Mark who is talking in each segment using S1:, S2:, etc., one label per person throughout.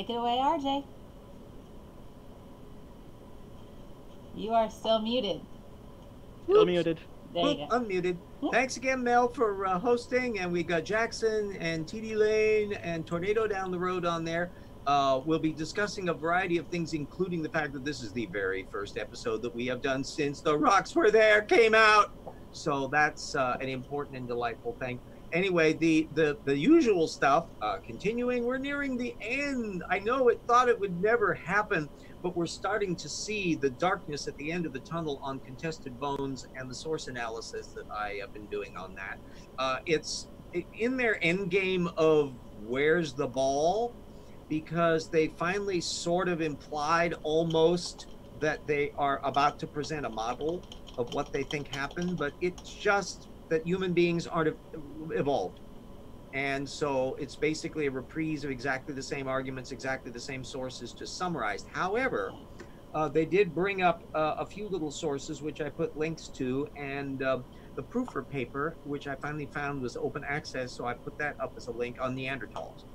S1: Take it away, RJ. You are still muted.
S2: Still muted.
S1: There you go.
S3: Unmuted. Thanks again, Mel, for hosting. And we got Jackson and TD Lane and Tornado down the road on there. We'll be discussing a variety of things, including the fact that this is the very first episode that we have done since The Rocks Were There came out. So that's an important and delightful thing. Anyway, the usual stuff, continuing, we're nearing the end. I know it thought it would never happen, but we're starting to see the darkness at the end of the tunnel on contested bones and the source analysis that I have been doing on that. It's in their end game of where's the ball, because they finally sort of implied almost that they are about to present a model of what they think happened, but it's just that human beings aren't evolved. And so it's basically a reprise of exactly the same arguments, exactly the same sources, just summarized. However, they did bring up a few little sources, which I put links to, and the proofer paper, which I finally found was open access, so I put that up as a link on Neanderthals.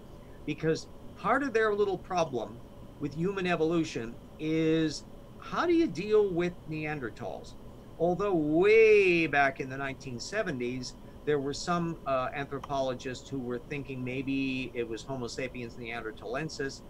S3: Because part of their little problem with human evolution is, how do you deal with Neanderthals? Although way back in the 1970s, there were some anthropologists who were thinking maybe it was Homo sapiens neanderthalensis,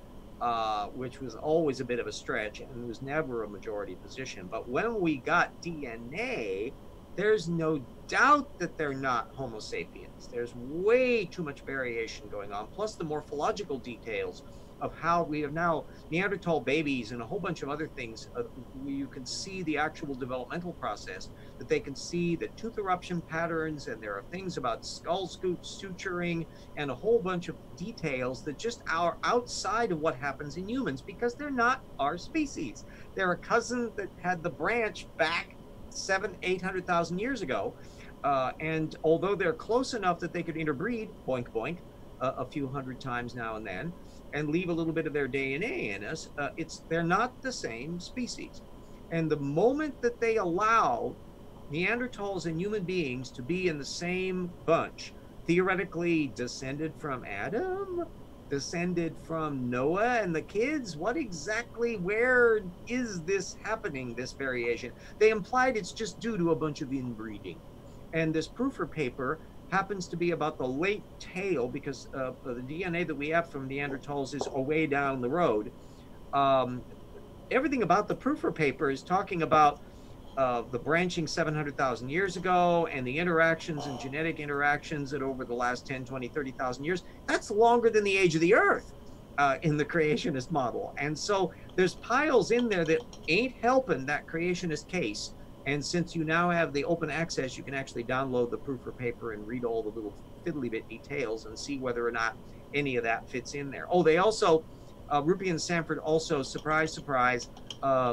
S3: which was always a bit of a stretch and was never a majority position. But when we got DNA, there's no doubt that they're not Homo sapiens. There's way too much variation going on, plus the morphological details of how we have now Neanderthal babies and a whole bunch of other things where you can see the actual developmental process, that they can see the tooth eruption patterns, and there are things about skull suturing and a whole bunch of details that just are outside of what happens in humans, because they're not our species. They're a cousin that had the branch back 700,000-800,000 years ago, and although they're close enough that they could interbreed, boink boink, a few hundred times now and then, and leave a little bit of their DNA in us, they're not the same species. And the moment that they allow Neanderthals and human beings to be in the same bunch, theoretically descended from Adam, descended from Noah and the kids, what exactly, where is this happening, this variation? They implied it's just due to a bunch of inbreeding. And this proofer paper happens to be about the late tail, because the DNA that we have from Neanderthals is way down the road. Everything about the proofer paper is talking about the branching 700,000 years ago and the interactions and genetic interactions that over the last 10, 20, 30,000 years. That's longer than the age of the Earth in the creationist model. And so there's piles in there that ain't helping that creationist case. And since you now have the open access, you can actually download the proofer paper and read all the little fiddly bit details and see whether or not any of that fits in there. Oh, they also, Rupi and Sanford also, surprise, surprise,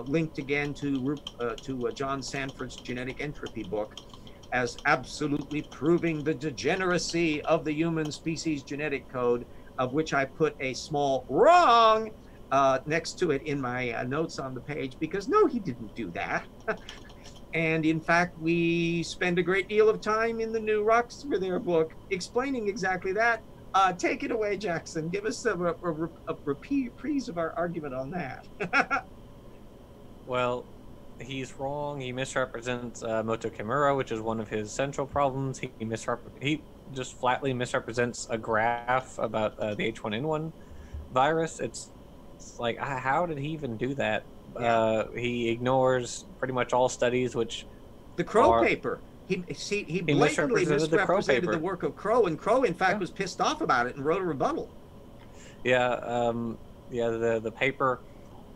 S3: linked again to John Sanford's genetic entropy book as absolutely proving the degeneracy of the human species genetic code, of which I put a small wrong next to it in my notes on the page, because no, he didn't do that. And in fact, we spend a great deal of time in the new Rocks Were There book explaining exactly that. Take it away, Jackson. Give us a reprise of our argument on that.
S4: Well, he's wrong. He misrepresents Moto Kimura, which is one of his central problems. He just flatly misrepresents a graph about the H1N1 virus. It's like, how did he even do that? Yeah. He ignores pretty much all studies, which
S3: the Crow paper. He blatantly misrepresented the work of Crow, and Crow, in fact, was pissed off about it and wrote a rebuttal.
S4: Yeah, the paper,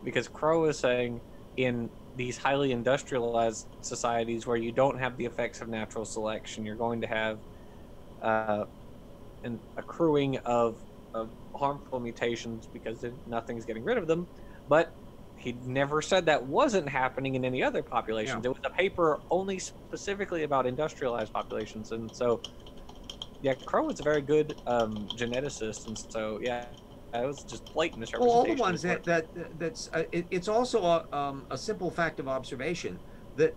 S4: because Crow is saying in these highly industrialized societies where you don't have the effects of natural selection, you're going to have an accruing of harmful mutations because nothing's getting rid of them, but he never said that wasn't happening in any other populations. Yeah. It was a paper only specifically about industrialized populations. And so, yeah, Crow is a very good geneticist. And so, yeah, it was just blatant misrepresentation.
S3: Well, all the ones it's also a simple fact of observation that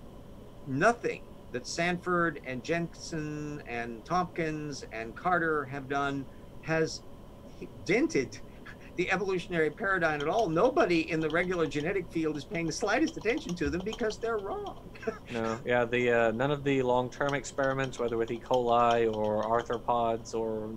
S3: nothing that Sanford and Jensen and Tompkins and Carter have done has dented the evolutionary paradigm at all. Nobody in the regular genetic field is paying the slightest attention to them because they're wrong.
S4: No, yeah, the none of the long-term experiments, whether with E. coli or arthropods or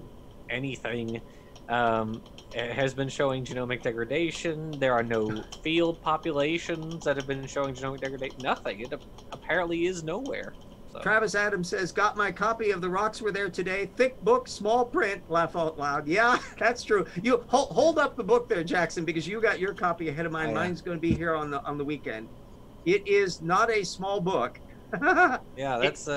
S4: anything, has been showing genomic degradation. There are no field populations that have been showing genomic degradation. Nothing. It apparently is nowhere. So.
S3: Travis Adams says, got my copy of The Rocks Were There Today. Thick book, small print. Laugh out loud. Yeah, that's true. You hold up the book there, Jackson, because you got your copy ahead of mine.
S4: Oh, yeah. Mine's
S3: going to be here on the weekend. It is not a small book.
S4: Yeah, that's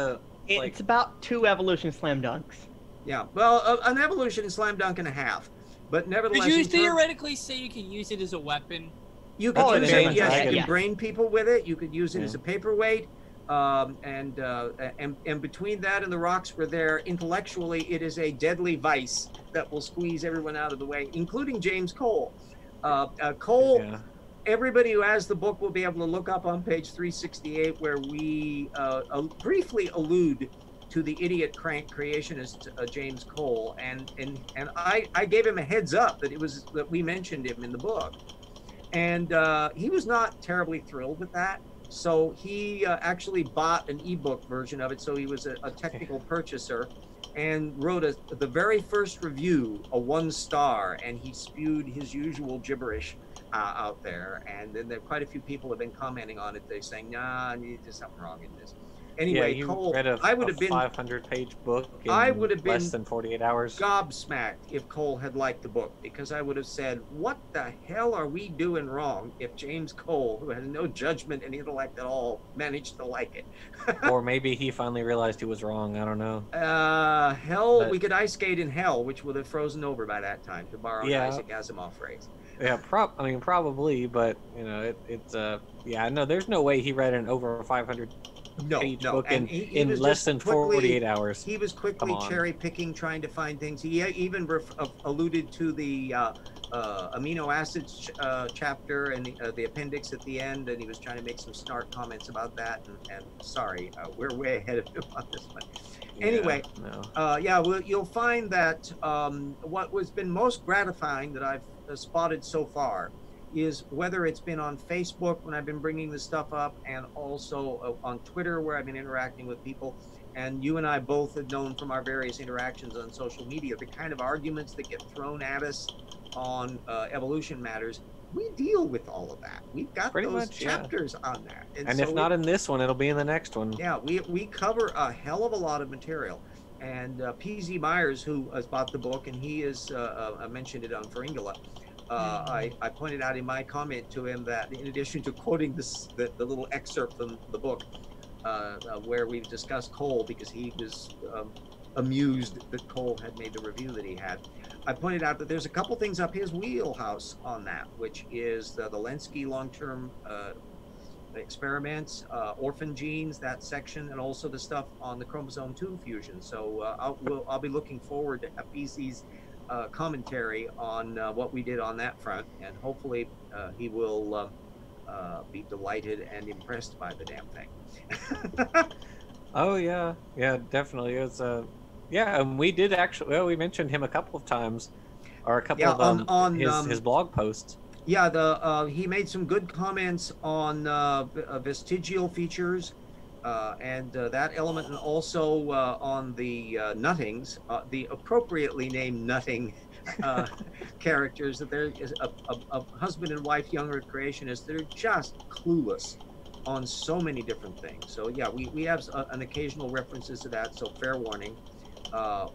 S2: It's about 2 evolution slam dunks.
S3: Yeah, well, an evolution slam dunk and a half, but nevertheless.
S5: Could you theoretically say you can use it as a weapon?
S3: You could use
S4: very
S3: it.
S4: much
S3: Yes,
S4: like
S3: you
S4: it.
S3: can brain people with it. You could use it as a paperweight. And between that and The Rocks Were There, intellectually, it is a deadly vice that will squeeze everyone out of the way, including James Cole. Cole. Yeah. Everybody who has the book will be able to look up on page 368 where we briefly allude to the idiot crank creationist James Cole, and I gave him a heads up that we mentioned him in the book, and he was not terribly thrilled with that. So he actually bought an ebook version of it. So he was a technical purchaser, and wrote the very first review, a 1 star, and he spewed his usual gibberish out there, and then there quite a few people have been commenting on it. They're saying, "Nah, there's something wrong in this." Anyway,
S4: yeah, you
S3: Cole,
S4: read
S3: I would have been
S4: 500-page book in
S3: I would have been
S4: less than 48 hours.
S3: Gobsmacked if Cole had liked the book, because I would have said, "What the hell are we doing wrong?" If James Cole, who has no judgment and intellect at all, managed to like it.
S4: Or maybe he finally realized he was wrong. I don't know.
S3: We could ice skate in hell, which would have frozen over by that time, to borrow an Isaac Asimov phrase.
S4: Yeah, probably, but there's no way he read an over 500-page book in less than 48 hours.
S3: He was quickly cherry picking, trying to find things. He even alluded to the amino acids chapter and the appendix at the end, and he was trying to make some snark comments about that. And sorry, we're way ahead of him on this one. Anyway, you'll find that what has been most gratifying that I've spotted so far is whether it's been on Facebook when I've been bringing this stuff up, and also on Twitter where I've been interacting with people, and you and I both have known from our various interactions on social media, the kind of arguments that get thrown at us on evolution matters. We deal with all of that. We've got those chapters on that.
S4: And so if not in this one, it'll be in the next one.
S3: Yeah, we cover a hell of a lot of material. And PZ Myers, who has bought the book, and he is, I mentioned it on Feringula, I pointed out in my comment to him that in addition to quoting the little excerpt from the book where we've discussed Cole, because he was amused that Cole had made the review that he had, I pointed out that there's a couple things up his wheelhouse on that, which is the Lenski long-term experiments, orphan genes, that section, and also the stuff on the chromosome 2 fusion. So I'll be looking forward to PC's commentary on what we did on that front, and hopefully he will be delighted and impressed by the damn thing.
S4: Oh yeah, definitely. It's and we did actually. Well, we mentioned him a couple of times, or a couple of on his blog posts.
S3: Yeah, he made some good comments on vestigial features and that element, and also on the nuttings, the appropriately named nutting characters, that there is a husband and wife young earth creationists that are just clueless on so many different things. So yeah, we have an occasional references to that, so fair warning.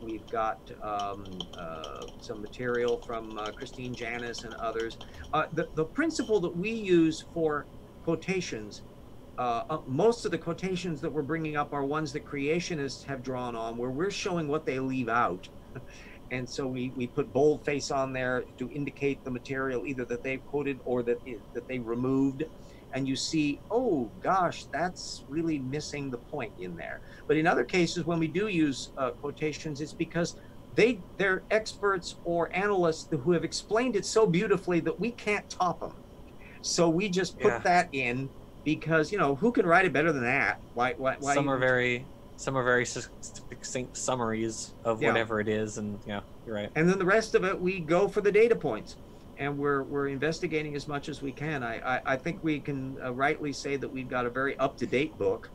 S3: We've got some material from Christine Janis and others. The principle that we use for quotations, most of the quotations that we're bringing up are ones that creationists have drawn on, where we're showing what they leave out. And so we put boldface on there to indicate the material either that they've quoted or that they removed. And you see, oh gosh, that's really missing the point in there. But in other cases, when we do use quotations, it's because they're experts or analysts who have explained it so beautifully that we can't top them. So we just put that in because, who can write it better than that? Why
S4: some are very succinct summaries of whatever it is, and you're right.
S3: And then the rest of it, we go for the data points. and we're investigating as much as we can. I think we can rightly say that we've got a very up-to-date book,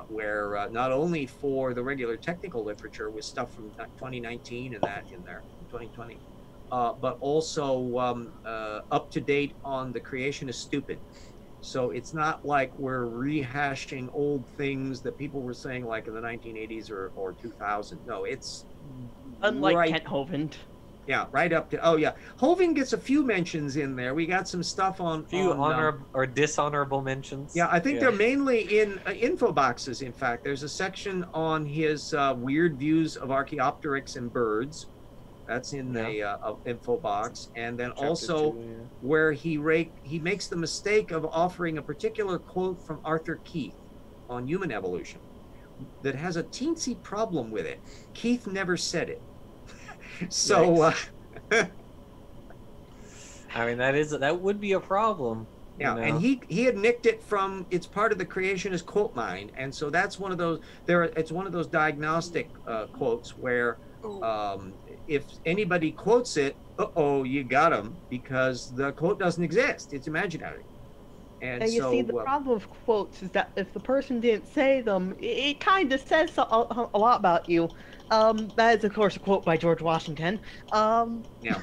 S3: where not only for the regular technical literature with stuff from 2019 and that in there, 2020, but also up to date on the creation is stupid. So it's not like we're rehashing old things that people were saying like in the 1980s or 2000. No, it's
S2: unlike
S3: right,
S2: Kent Hovind.
S3: Yeah, right up to, oh yeah, Hovind gets a few mentions in there. We got some stuff on
S4: honorable or dishonorable mentions.
S3: Yeah, I think they're mainly in info boxes. In fact, there's a section on his weird views of Archaeopteryx and birds. That's in the info box, and then Chapter also 2, where he makes the mistake of offering a particular quote from Arthur Keith on human evolution that has a teensy problem with it. Keith never said it. So
S4: I mean, that would be a problem.
S3: Yeah,
S4: you know?
S3: and he had nicked it from, it's part of the creationist quote mine, and so that's one of those, it's one of those diagnostic quotes where if anybody quotes it, you got them, because the quote doesn't exist, it's imaginary. And
S2: you see, the problem with quotes is that if the person didn't say them, it kind of says a lot about you. That is, of course, a quote by George Washington.
S3: Yes,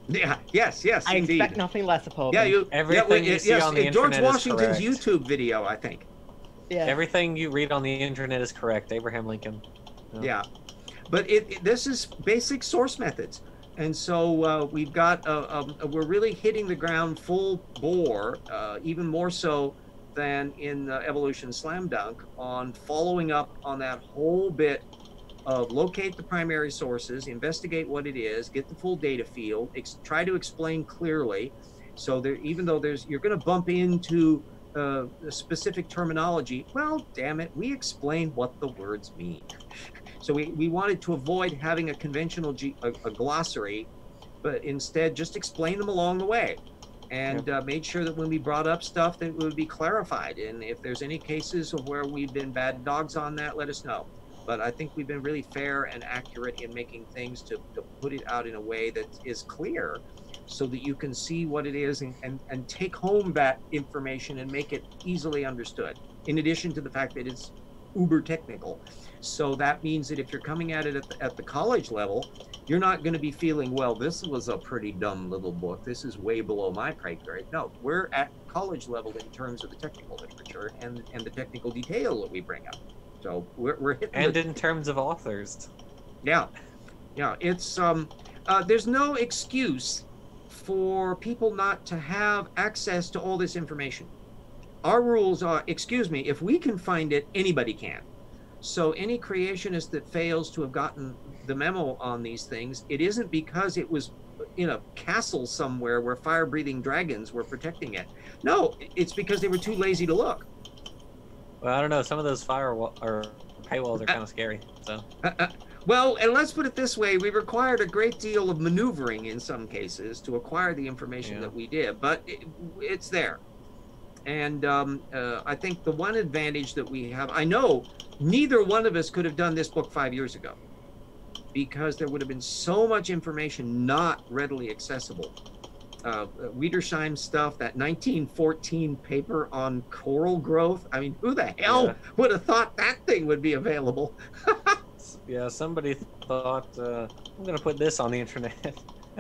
S2: I
S3: indeed.
S2: expect nothing less of Hovind.
S3: Yeah,
S4: everything you see on the
S3: George
S4: internet
S3: Washington's
S4: is correct.
S3: YouTube video, I think.
S2: Yeah.
S4: Everything you read on the internet is correct. Abraham Lincoln.
S3: Yeah, but this is basic source methods, and so we've got we're really hitting the ground full bore, even more so than in Evolution Slam Dunk, on following up on that whole bit of locate the primary sources, investigate what it is, get the full data field, try to explain clearly. So there, even though you're going to bump into the specific terminology, well, damn it, we explain what the words mean. So we wanted to avoid having a conventional a glossary, but instead just explain them along the way, and made sure that when we brought up stuff that it would be clarified. And if there's any cases of where we've been bad dogs on that, let us know. But I think we've been really fair and accurate in making things to put it out in a way that is clear, so that you can see what it is and take home that information and make it easily understood, in addition to the fact that it's uber technical. So that means that if you're coming at it at the college level, you're not going to be feeling, well, this was a pretty dumb little book, this is way below my pay grade. No, we're at college level in terms of the technical literature and the technical detail that we bring up. So we're hitting,
S4: and in terms of authors.
S3: Yeah, it's there's no excuse for people not to have access to all this information. Our rules are, excuse me, if we can find it, anybody can. So any creationist that fails to have gotten the memo on these things, it isn't because it was in a castle somewhere where fire-breathing dragons were protecting it. No, it's because they were too lazy to look.
S4: Well, I don't know. Some of those paywalls are kind of scary. So.
S3: Well, and let's put it this way: we required a great deal of maneuvering in some cases to acquire the information that we did, but it's there. And I think the one advantage that we have, I know neither one of us could have done this book 5 years ago, because there would have been so much information not readily accessible. Wiedersheim stuff, that 1914 paper on coral growth. I mean, who the hell would have thought that thing would be available?
S4: Yeah, somebody thought, I'm going to put this on the internet.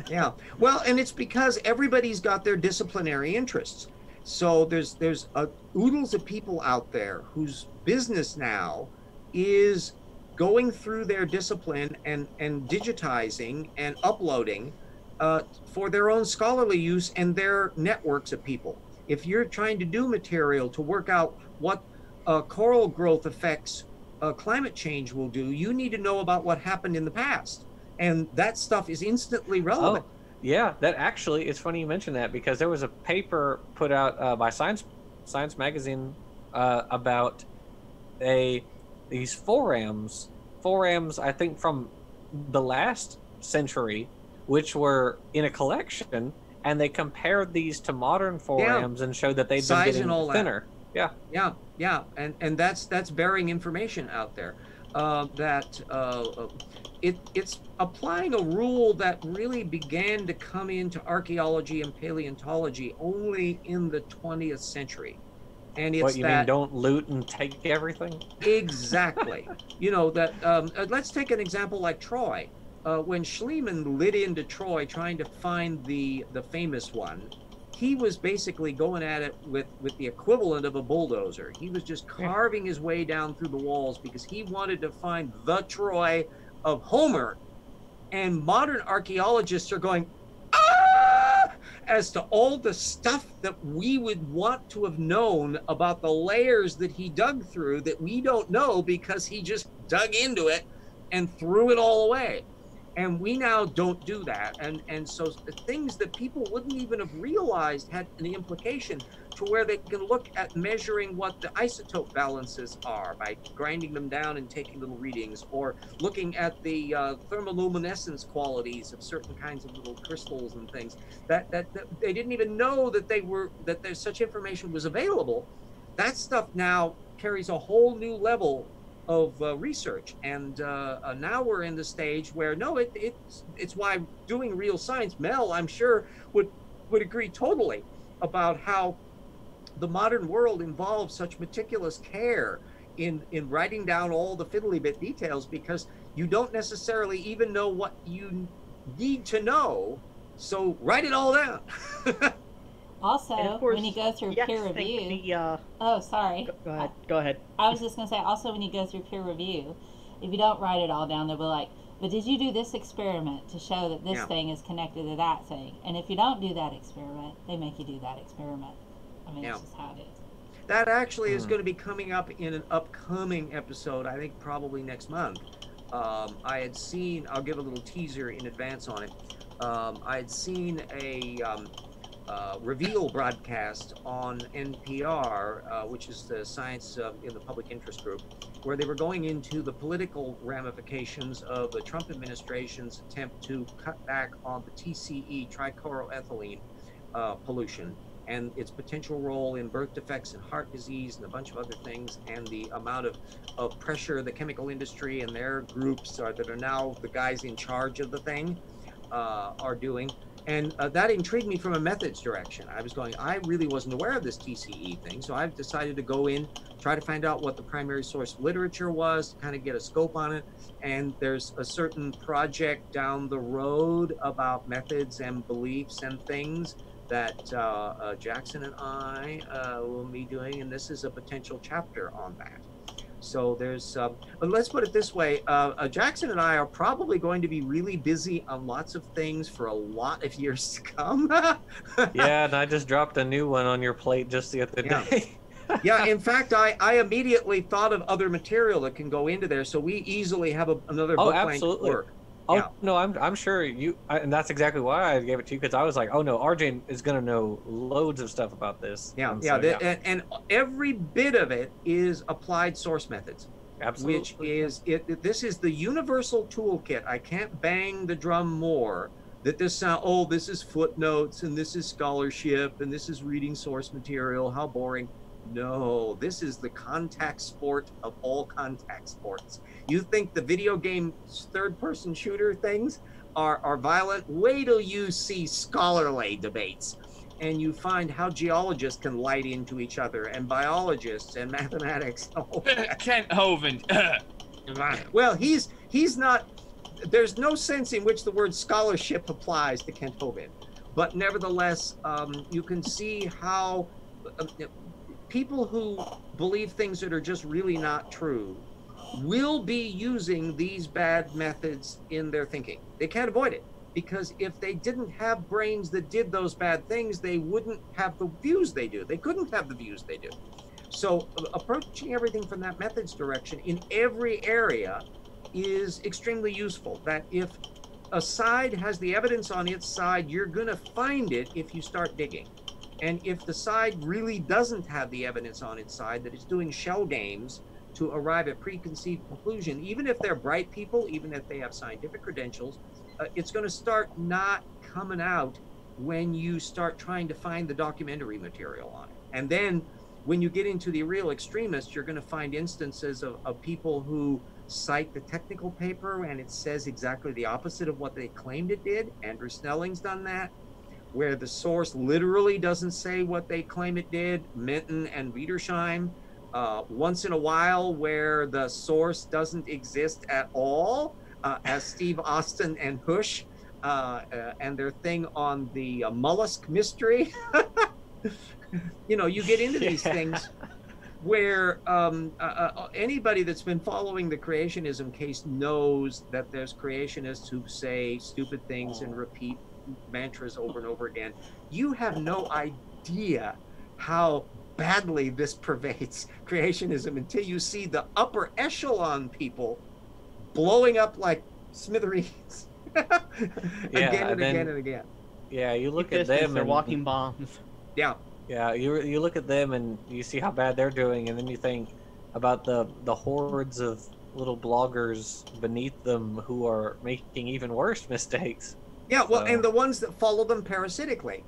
S3: Yeah, well, and it's because everybody's got their disciplinary interests. So there's oodles of people out there whose business now is going through their discipline and digitizing and uploading for their own scholarly use and their networks of people. If you're trying to do material to work out what coral growth effects climate change will do, you need to know about what happened in the past. And that stuff is instantly relevant.
S4: Oh, yeah, that actually, it's funny you mentioned that, because there was a paper put out by Science Magazine about these forams, I think from the last century, which were in a collection, and they compared these to modern forams and showed that they'd been getting thinner. Yeah.
S3: And that's bearing information out there. it's applying a rule that really began to come into archaeology and paleontology only in the 20th century. And it's
S4: What you mean? Don't loot and take everything?
S3: Exactly. You know that. Let's take an example like Troy. When Schliemann lit into Troy trying to find the famous one, he was basically going at it with the equivalent of a bulldozer. He was just carving his way down through the walls because he wanted to find the Troy of Homer. And modern archaeologists are going, ah! As to all the stuff that we would want to have known about the layers that he dug through that we don't know because he just dug into it and threw it all away. And we now don't do that. And so things that people wouldn't even have realized had an implication to where they can look at measuring what the isotope balances are by grinding them down and taking little readings, or looking at the thermoluminescence qualities of certain kinds of little crystals and things that they didn't even know that there's such information was available. That stuff now carries a whole new level of research, and now we're in the stage where it's why doing real science, Mel, I'm sure would agree totally about how the modern world involves such meticulous care in writing down all the fiddly bit details, because you don't necessarily even know what you need to know, so write it all down.
S1: Also,
S2: course,
S1: when you go through
S2: yes,
S1: peer review,
S2: the,
S1: oh, sorry.
S2: Go ahead.
S1: I was just going to say, also when you go through peer review, if you don't write it all down, they'll be like, but did you do this experiment to show that this thing is connected to that thing? And if you don't do that experiment, they make you do that experiment. I mean, it's just how it is.
S3: That actually is going to be coming up in an upcoming episode, I think probably next month. I had seen, I'll give a little teaser in advance on it. I had seen a reveal broadcast on NPR, which is the Science in the Public Interest Group, where they were going into the political ramifications of the Trump administration's attempt to cut back on the TCE, trichloroethylene pollution, and its potential role in birth defects and heart disease and a bunch of other things, and the amount of pressure the chemical industry and their groups that are now the guys in charge of the thing are doing. And that intrigued me from a methods direction. I was going, I really wasn't aware of this TCE thing, so I've decided to go in, try to find out what the primary source literature was, to kind of get a scope on it. And there's a certain project down the road about methods and beliefs and things that Jackson and I will be doing, and this is a potential chapter on that. So there's, but let's put it this way, Jackson and I are probably going to be really busy on lots of things for a lot of years to come.
S4: Yeah, and I just dropped a new one on your plate just the other day.
S3: Yeah, in fact, I immediately thought of other material that can go into there, so we easily have another book length work.
S4: Oh,
S3: yeah.
S4: No, I'm sure and that's exactly why I gave it to you, because I was like, oh no, RJ is going to know loads of stuff about this.
S3: Yeah, and every bit of it is applied source methods.
S4: Absolutely.
S3: Which is, this is the universal toolkit. I can't bang the drum more that this is footnotes, and this is scholarship, and this is reading source material, how boring. No, this is the contact sport of all contact sports. You think the video game third-person shooter things are violent? Wait till you see scholarly debates, and you find how geologists can light into each other, and biologists, and mathematics.
S5: Kent Hovind.
S3: Well, he's not. There's no sense in which the word scholarship applies to Kent Hovind, but nevertheless, you can see how people who believe things that are just really not true will be using these bad methods in their thinking. They can't avoid it, because if they didn't have brains that did those bad things, they wouldn't have the views they do. They couldn't have the views they do. So approaching everything from that methods direction in every area is extremely useful. That if a side has the evidence on its side, you're going to find it if you start digging. And if the side really doesn't have the evidence on its side, that it's doing shell games to arrive at preconceived conclusion, even if they're bright people, even if they have scientific credentials, it's going to start not coming out when you start trying to find the documentary material on it. And then when you get into the real extremists, you're going to find instances of people who cite the technical paper and it says exactly the opposite of what they claimed it did. Andrew Snelling's done that, where the source literally doesn't say what they claim it did. Minton and Wiedersheim. Once in a while, where the source doesn't exist at all, as Steve Austin and Hush, and their thing on the mollusk mystery. You know, you get into these things where anybody that's been following the creationism case knows that there's creationists who say stupid things and repeat mantras over and over again. You have no idea how badly this pervades creationism until you see the upper echelon people blowing up like smithereens again and again and again.
S4: Yeah, you look at them
S2: they're
S4: and
S2: walking bombs.
S3: Yeah.
S4: Yeah, you look at them and you see how bad they're doing, and then you think about the hordes of little bloggers beneath them who are making even worse mistakes.
S3: Yeah, well, and the ones that follow them parasitically,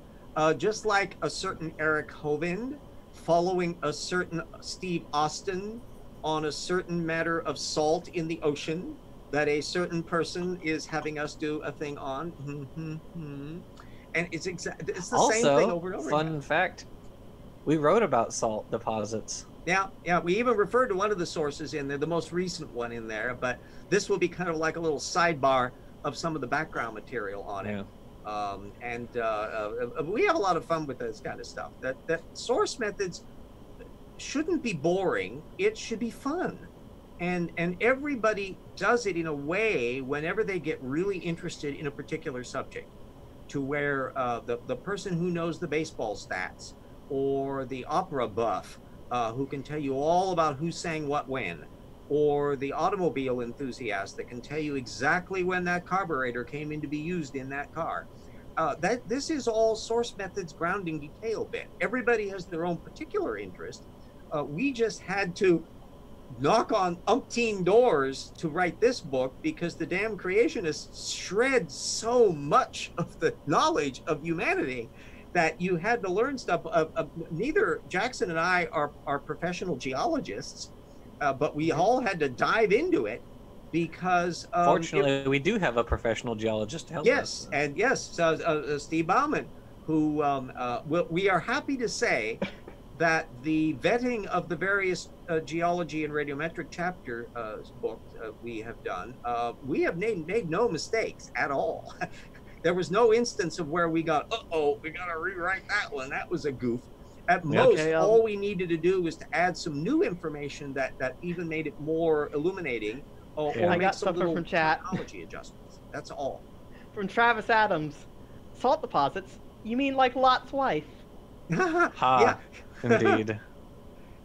S3: just like a certain Eric Hovind following a certain Steve Austin on a certain matter of salt in the ocean that a certain person is having us do a thing on. And it's the same thing over and over again.
S4: Fun fact, we wrote about salt deposits.
S3: Yeah, we even referred to one of the sources in there, the most recent one in there, but this will be kind of like a little sidebar of some of the background material on it. We have a lot of fun with this kind of stuff. That source methods shouldn't be boring, it should be fun. And everybody does it in a way whenever they get really interested in a particular subject, to where the person who knows the baseball stats, or the opera buff who can tell you all about who sang what when, or the automobile enthusiast that can tell you exactly when that carburetor came in to be used in that car. This is all source methods grounding detail bit. Everybody has their own particular interest. We just had to knock on umpteen doors to write this book because the damn creationists shred so much of the knowledge of humanity that you had to learn stuff. Neither Jackson and I are professional geologists, but we all had to dive into it because
S4: fortunately we do have a professional geologist to help us.
S3: Steve Bauman, who we are happy to say that the vetting of the various geology and radiometric chapter books we have done, we have made no mistakes at all. There was no instance of where we got, we got to rewrite that one. That was a goof. At most, all we needed to do was to add some new information that even made it more illuminating, or make some little
S2: from chat.
S3: technology adjustments. That's all.
S2: From Travis Adams, salt deposits? You mean like Lot's wife?
S3: Yeah.
S4: Indeed.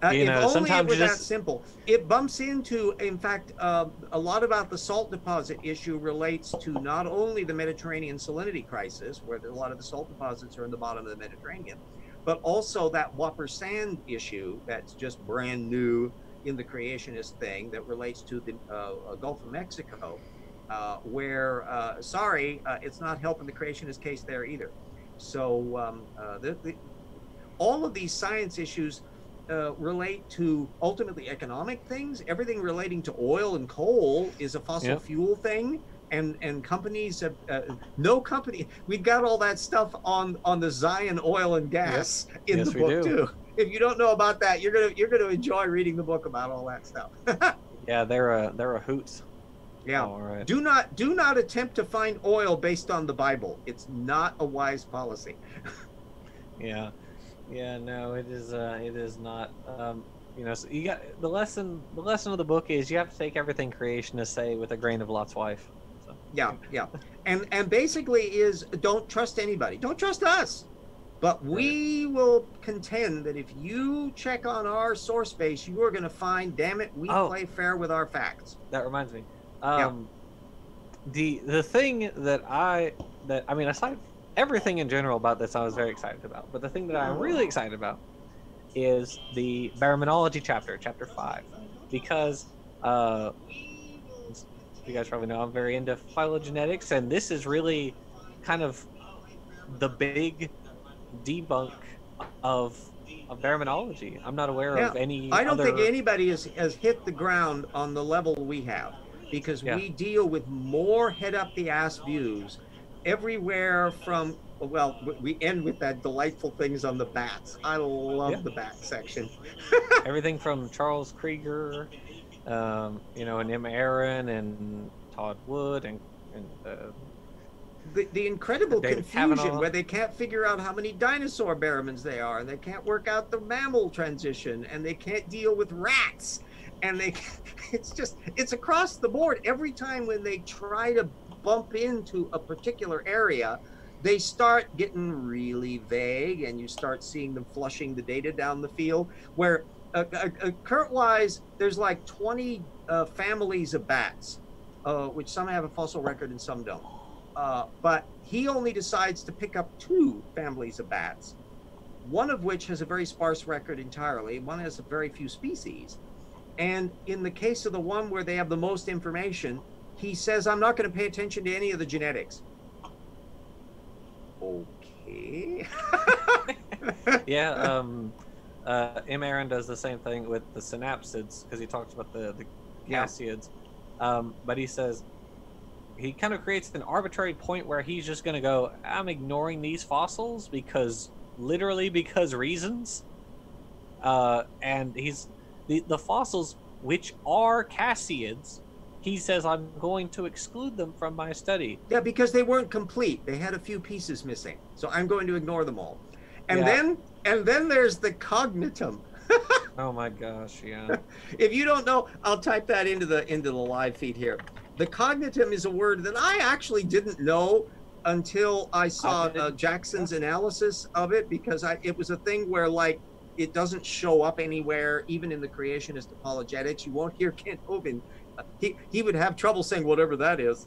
S3: If only it were that simple. It bumps into, in fact, a lot about the salt deposit issue relates to not only the Mediterranean salinity crisis, where a lot of the salt deposits are in the bottom of the Mediterranean, but also that whopper sand issue that's just brand new in the creationist thing that relates to the Gulf of Mexico, where, it's not helping the creationist case there either. So all of these science issues relate to ultimately economic things. Everything relating to oil and coal is a fossil fuel thing, and companies have no company. We've got all that stuff on the Zion oil and gas in the book too. If you don't know about that, you're gonna enjoy reading the book about all that stuff.
S4: Yeah, they're a hoot.
S3: Yeah.
S4: All right.
S3: Do not attempt to find oil based on the Bible. It's not a wise policy.
S4: Yeah. Yeah, no, it is not. So you got the lesson of the book is you have to take everything creationists say with a grain of Lot's wife. So.
S3: Yeah. And basically is don't trust anybody. Don't trust us. But we will contend that if you check on our source base, you are going to find, damn it, we play fair with our facts.
S4: That reminds me. The thing aside everything in general about this I was very excited about, but the thing that I'm really excited about is the baraminology chapter 5, because you guys probably know I'm very into phylogenetics, and this is really kind of the big debunk of baraminology. I'm not aware of any.
S3: I don't think
S4: other...
S3: anybody has hit the ground on the level we have, because we deal with more head up the ass views everywhere from, well, we end with that delightful things on the bats. I love the bat section.
S4: Everything from Charles Krieger, you know, and M. Aaron and Todd Wood and
S3: the incredible
S4: David
S3: confusion
S4: Kavanaugh.
S3: where they can't figure out how many dinosaur baramins they are, and they can't work out the mammal transition, and they can't deal with rats, and it's across the board. Every time when they try to bump into a particular area, they start getting really vague, and you start seeing them flushing the data down the field, where current-wise, there's like 20 families of bats, which some have a fossil record and some don't. But he only decides to pick up 2 families of bats, one of which has a very sparse record entirely, one has a very few species. And in the case of the one where they have the most information, he says, I'm not going to pay attention to any of the genetics. Okay.
S4: M. Aaron does the same thing with the synapsids, because he talks about the gassiids. But he says, he kind of creates an arbitrary point where he's just going to go, I'm ignoring these fossils because reasons. And he's the fossils, which are gassiids, he says, I'm going to exclude them from my study.
S3: Yeah, because they weren't complete. They had a few pieces missing. So I'm going to ignore them all. And then there's the cognitum.
S4: Oh my gosh, yeah.
S3: If you don't know, I'll type that into the live feed here. The cognitum is a word that I actually didn't know until I saw Jackson's analysis of it, because it was a thing where, like, it doesn't show up anywhere, even in the creationist apologetics. You won't hear Kent Hovind. He would have trouble saying whatever that is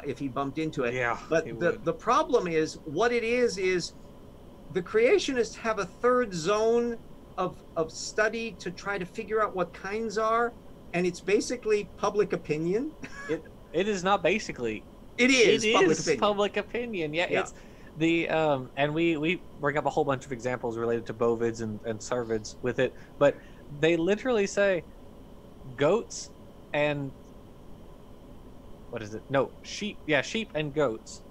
S3: if he bumped into it.
S4: Yeah,
S3: but the problem is, what it is the creationists have a third zone of study to try to figure out what kinds are, and it's basically public opinion.
S4: It is not basically.
S3: It is
S4: public opinion. Yeah, it's the and we bring up a whole bunch of examples related to bovids and cervids with it, but they literally say goats and sheep and goats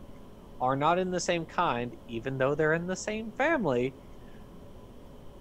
S4: are not in the same kind, even though they're in the same family,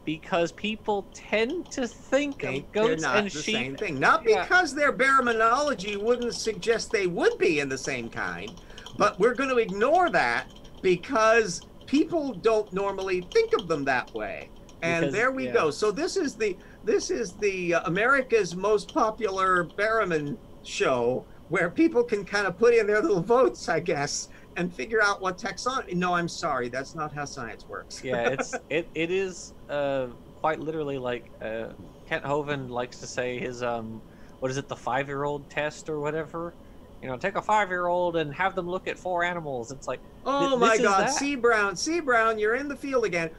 S4: because people tend to think of goats and sheep.
S3: Same thing. Not because their baraminology wouldn't suggest they would be in the same kind, but we're going to ignore that because people don't normally think of them that way. And there we go. So this is the America's most popular baramin show, where people can kind of put in their little votes, I guess, and figure out what taxonomy. No, I'm sorry, that's not how science works.
S4: Yeah, it is quite literally like Kent Hovind likes to say his what is it, the 5-year-old test or whatever. You know, take a 5-year-old and have them look at 4 animals. It's like,
S3: oh my God, C. Brown, you're in the field again.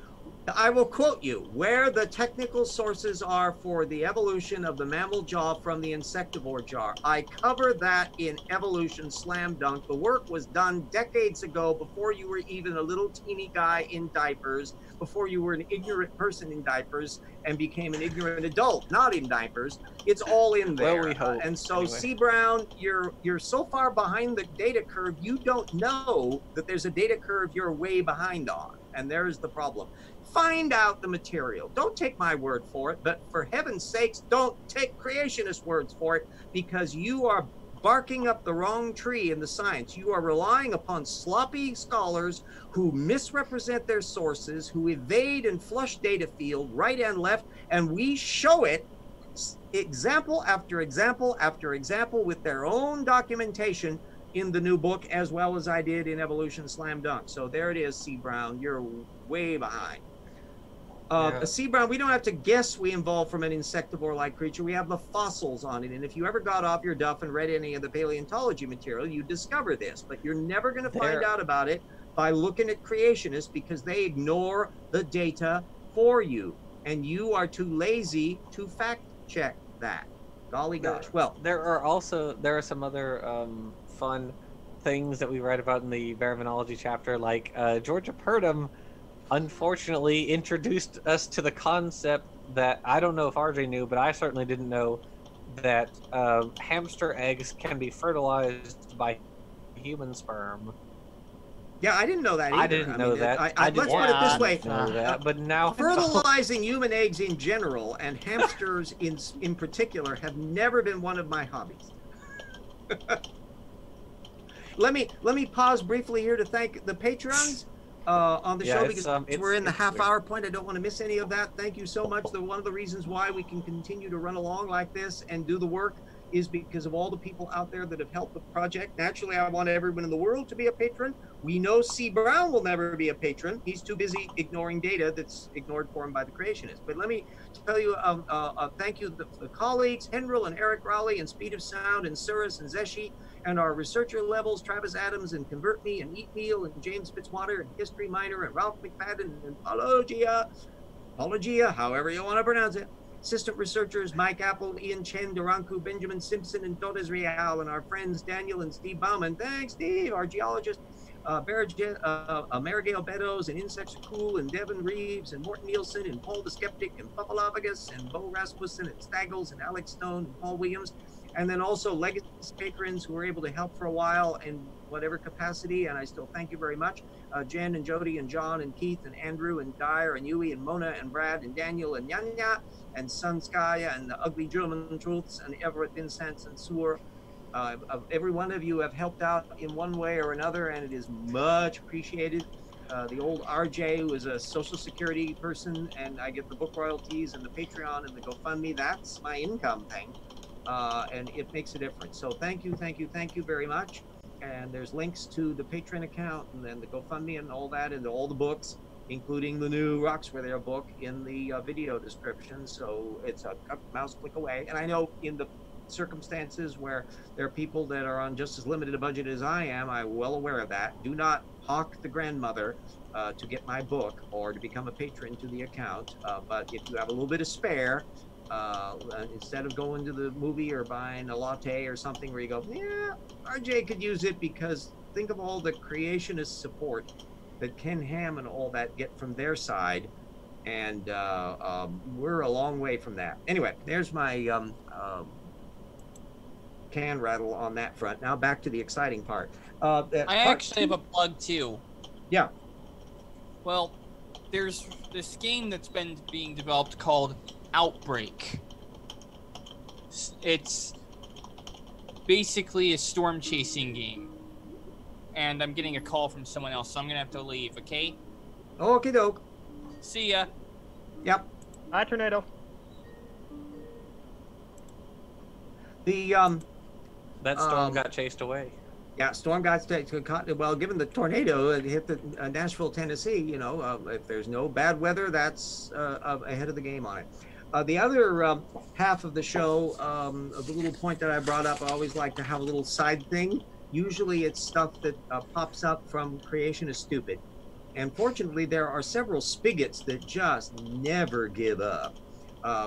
S3: I will quote you, where the technical sources are for the evolution of the mammal jaw from the insectivore jaw. I cover that in Evolution Slam Dunk. The work was done decades ago, before you were even a little teeny guy in diapers, before you were an ignorant person in diapers and became an ignorant adult, not in diapers. It's all in there.
S4: Well, we hope.
S3: And so,
S4: anyway.
S3: C. Brown, you're so far behind the data curve, you don't know that there's a data curve you're way behind on. And there's the problem. Find out the material. Don't take my word for it, but for heaven's sakes, don't take creationist words for it, because you are barking up the wrong tree in the science. You are relying upon sloppy scholars who misrepresent their sources, who evade and flush data field right and left, and we show it example after example after example with their own documentation in the new book, as well as I did in Evolution Slam Dunk. So there it is, C. Brown. You're way behind. C. Brown, we don't have to guess we evolved from an insectivore-like creature. We have the fossils on it. And if you ever got off your duff and read any of the paleontology material, you discover this. But you're never going to find out about it by looking at creationists, because they ignore the data for you. And you are too lazy to fact-check that. Golly gosh. Well,
S4: there are some other fun things that we read about in the baraminology chapter, like Georgia Purdom unfortunately introduced us to the concept that I don't know if RJ knew, but I certainly didn't know, that hamster eggs can be fertilized by human sperm.
S3: Yeah, I didn't know that either.
S4: I didn't know that.
S3: Let's put it this way.
S4: Know that, but now
S3: fertilizing human eggs in general and hamsters in particular have never been one of my hobbies. Let me pause briefly here to thank the patrons on the show, because we're in the half-hour point. I don't want to miss any of that. Thank you so much. One of the reasons why we can continue to run along like this and do the work is because of all the people out there that have helped the project. Naturally, I want everyone in the world to be a patron. We know C. Brown will never be a patron. He's too busy ignoring data that's ignored for him by the creationists. But let me tell you, thank you to the colleagues, Henril and Eric Rowley and Speed of Sound and Suris and Zeshi, and our researcher levels, Travis Adams and Convert Me and Eat Meal and James Fitzwater and History Minor and Ralph McFadden and Apologia, however you want to pronounce it. Assistant researchers Mike Apple, Ian Chen, Duranku, Benjamin Simpson, and Torres Real, and our friends Daniel and Steve Bauman. Thanks, Steve. Our geologist, Marigale Beddoes, and Insects Are Cool, and Devin Reeves, and Morton Nielsen, and Paul the Skeptic, and Papalophagus, and Bo Rasmussen, and Staggles, and Alex Stone, and Paul Williams. And then also legacy patrons who were able to help for a while in whatever capacity, and I still thank you very much. Jen and Jody and John and Keith and Andrew and Dyer and Yui and Mona and Brad and Daniel and Nyanya and Sunskaya and the Ugly German Truths and Everett Vincent and Sewer. Every one of you have helped out in one way or another, and it is much appreciated. The old RJ, who is a Social Security person, and I get the book royalties and the Patreon and the GoFundMe. That's my income thing. And it makes a difference. So thank you very much. And there's links to the Patreon account and then the GoFundMe and all that, and all the books, including the new Rocks Were There book, in the video description. So it's a mouse click away. And I know in the circumstances where there are people that are on just as limited a budget as I am, I'm well aware of that. Do not hawk the grandmother to get my book or to become a patron to the account. But if you have a little bit of spare, instead of going to the movie or buying a latte or something where you go, yeah, RJ could use it, because think of all the creationist support that Ken Ham and all that get from their side, and we're a long way from that. Anyway, there's my can rattle on that front. Now back to the exciting part.
S5: I actually have a plug too.
S3: Yeah.
S5: Well, there's this game that's been being developed called Outbreak. It's basically a storm chasing game, and I'm getting a call from someone else, so I'm gonna have to leave. Okay.
S3: Okie doke.
S5: See ya.
S3: Yep.
S2: Hi, Tornado.
S3: The
S4: that storm got chased away.
S3: Yeah, storm got caught. Well, given the tornado, it hit the Nashville, Tennessee. You know, if there's no bad weather, that's ahead of the game on it. The other half of the show, the little point that I brought up, I always like to have a little side thing. Usually it's stuff that pops up from Creation is Stupid. And fortunately, there are several spigots that just never give up.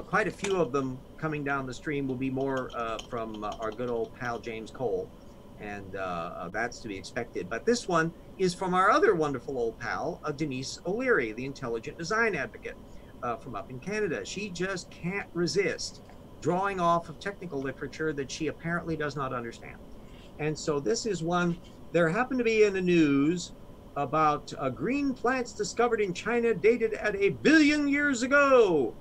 S3: Quite a few of them coming down the stream will be more from our good old pal James Cole. And that's to be expected. But this one is from our other wonderful old pal, Denyse O'Leary, the intelligent design advocate from up in Canada. She just can't resist drawing off of technical literature that she apparently does not understand. And so this is one, there happened to be in the news about green plants discovered in China dated at 1 billion years ago.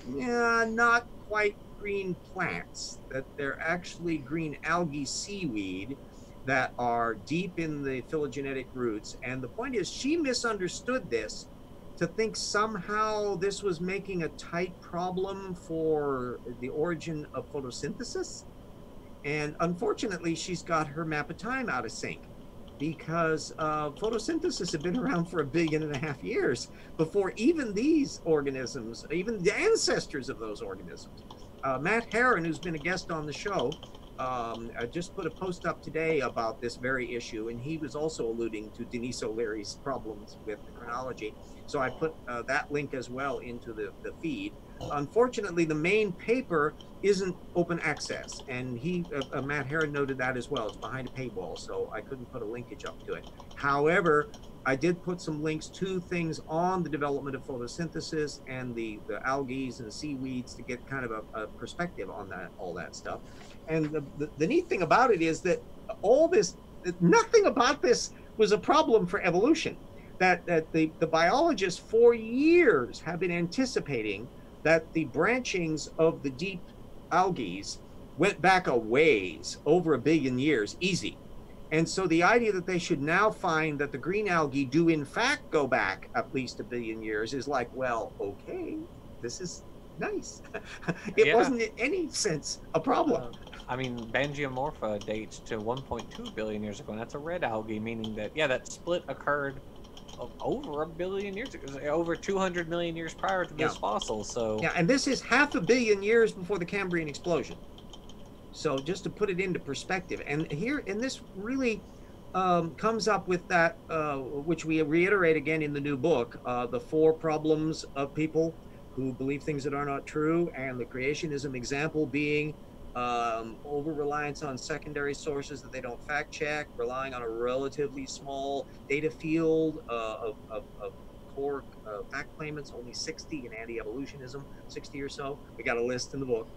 S3: Yeah, not quite green plants, that they're actually green algae seaweed that are deep in the phylogenetic roots. And the point is, she misunderstood this to think somehow this was making a tight problem for the origin of photosynthesis. And unfortunately, she's got her map of time out of sync, because photosynthesis had been around for 1.5 billion years before even these organisms, even the ancestors of those organisms. Matt Herron, who's been a guest on the show, just put a post up today about this very issue, and he was also alluding to Denyse O'Leary's problems with the chronology. So I put that link as well into the feed. Unfortunately, the main paper isn't open access, and Matt Herron noted that as well. It's behind a paywall, so I couldn't put a linkage up to it. However, I did put some links to things on the development of photosynthesis and the algae and seaweeds to get kind of a perspective on all that stuff. And the neat thing about it is that nothing about this was a problem for evolution. That the biologists for years have been anticipating that the branchings of the deep algae went back a ways, over 1 billion years, easy. And so the idea that they should now find that the green algae do in fact go back at least 1 billion years is like, well, okay, this is nice. It wasn't in any sense a problem.
S4: I mean, Bangiomorpha dates to 1.2 billion years ago, and that's a red algae, meaning that, yeah, that split occurred over 1 billion years ago, over 200 million years prior to this fossil. So
S3: yeah, and this is 500 million years before the Cambrian explosion. So just to put it into perspective, and this really comes up with that, which we reiterate again in the new book, the 4 problems of people who believe things that are not true, and the creationism example being over-reliance on secondary sources that they don't fact-check, relying on a relatively small data field of core fact claimants, only 60 in anti-evolutionism, 60 or so. We got a list in the book.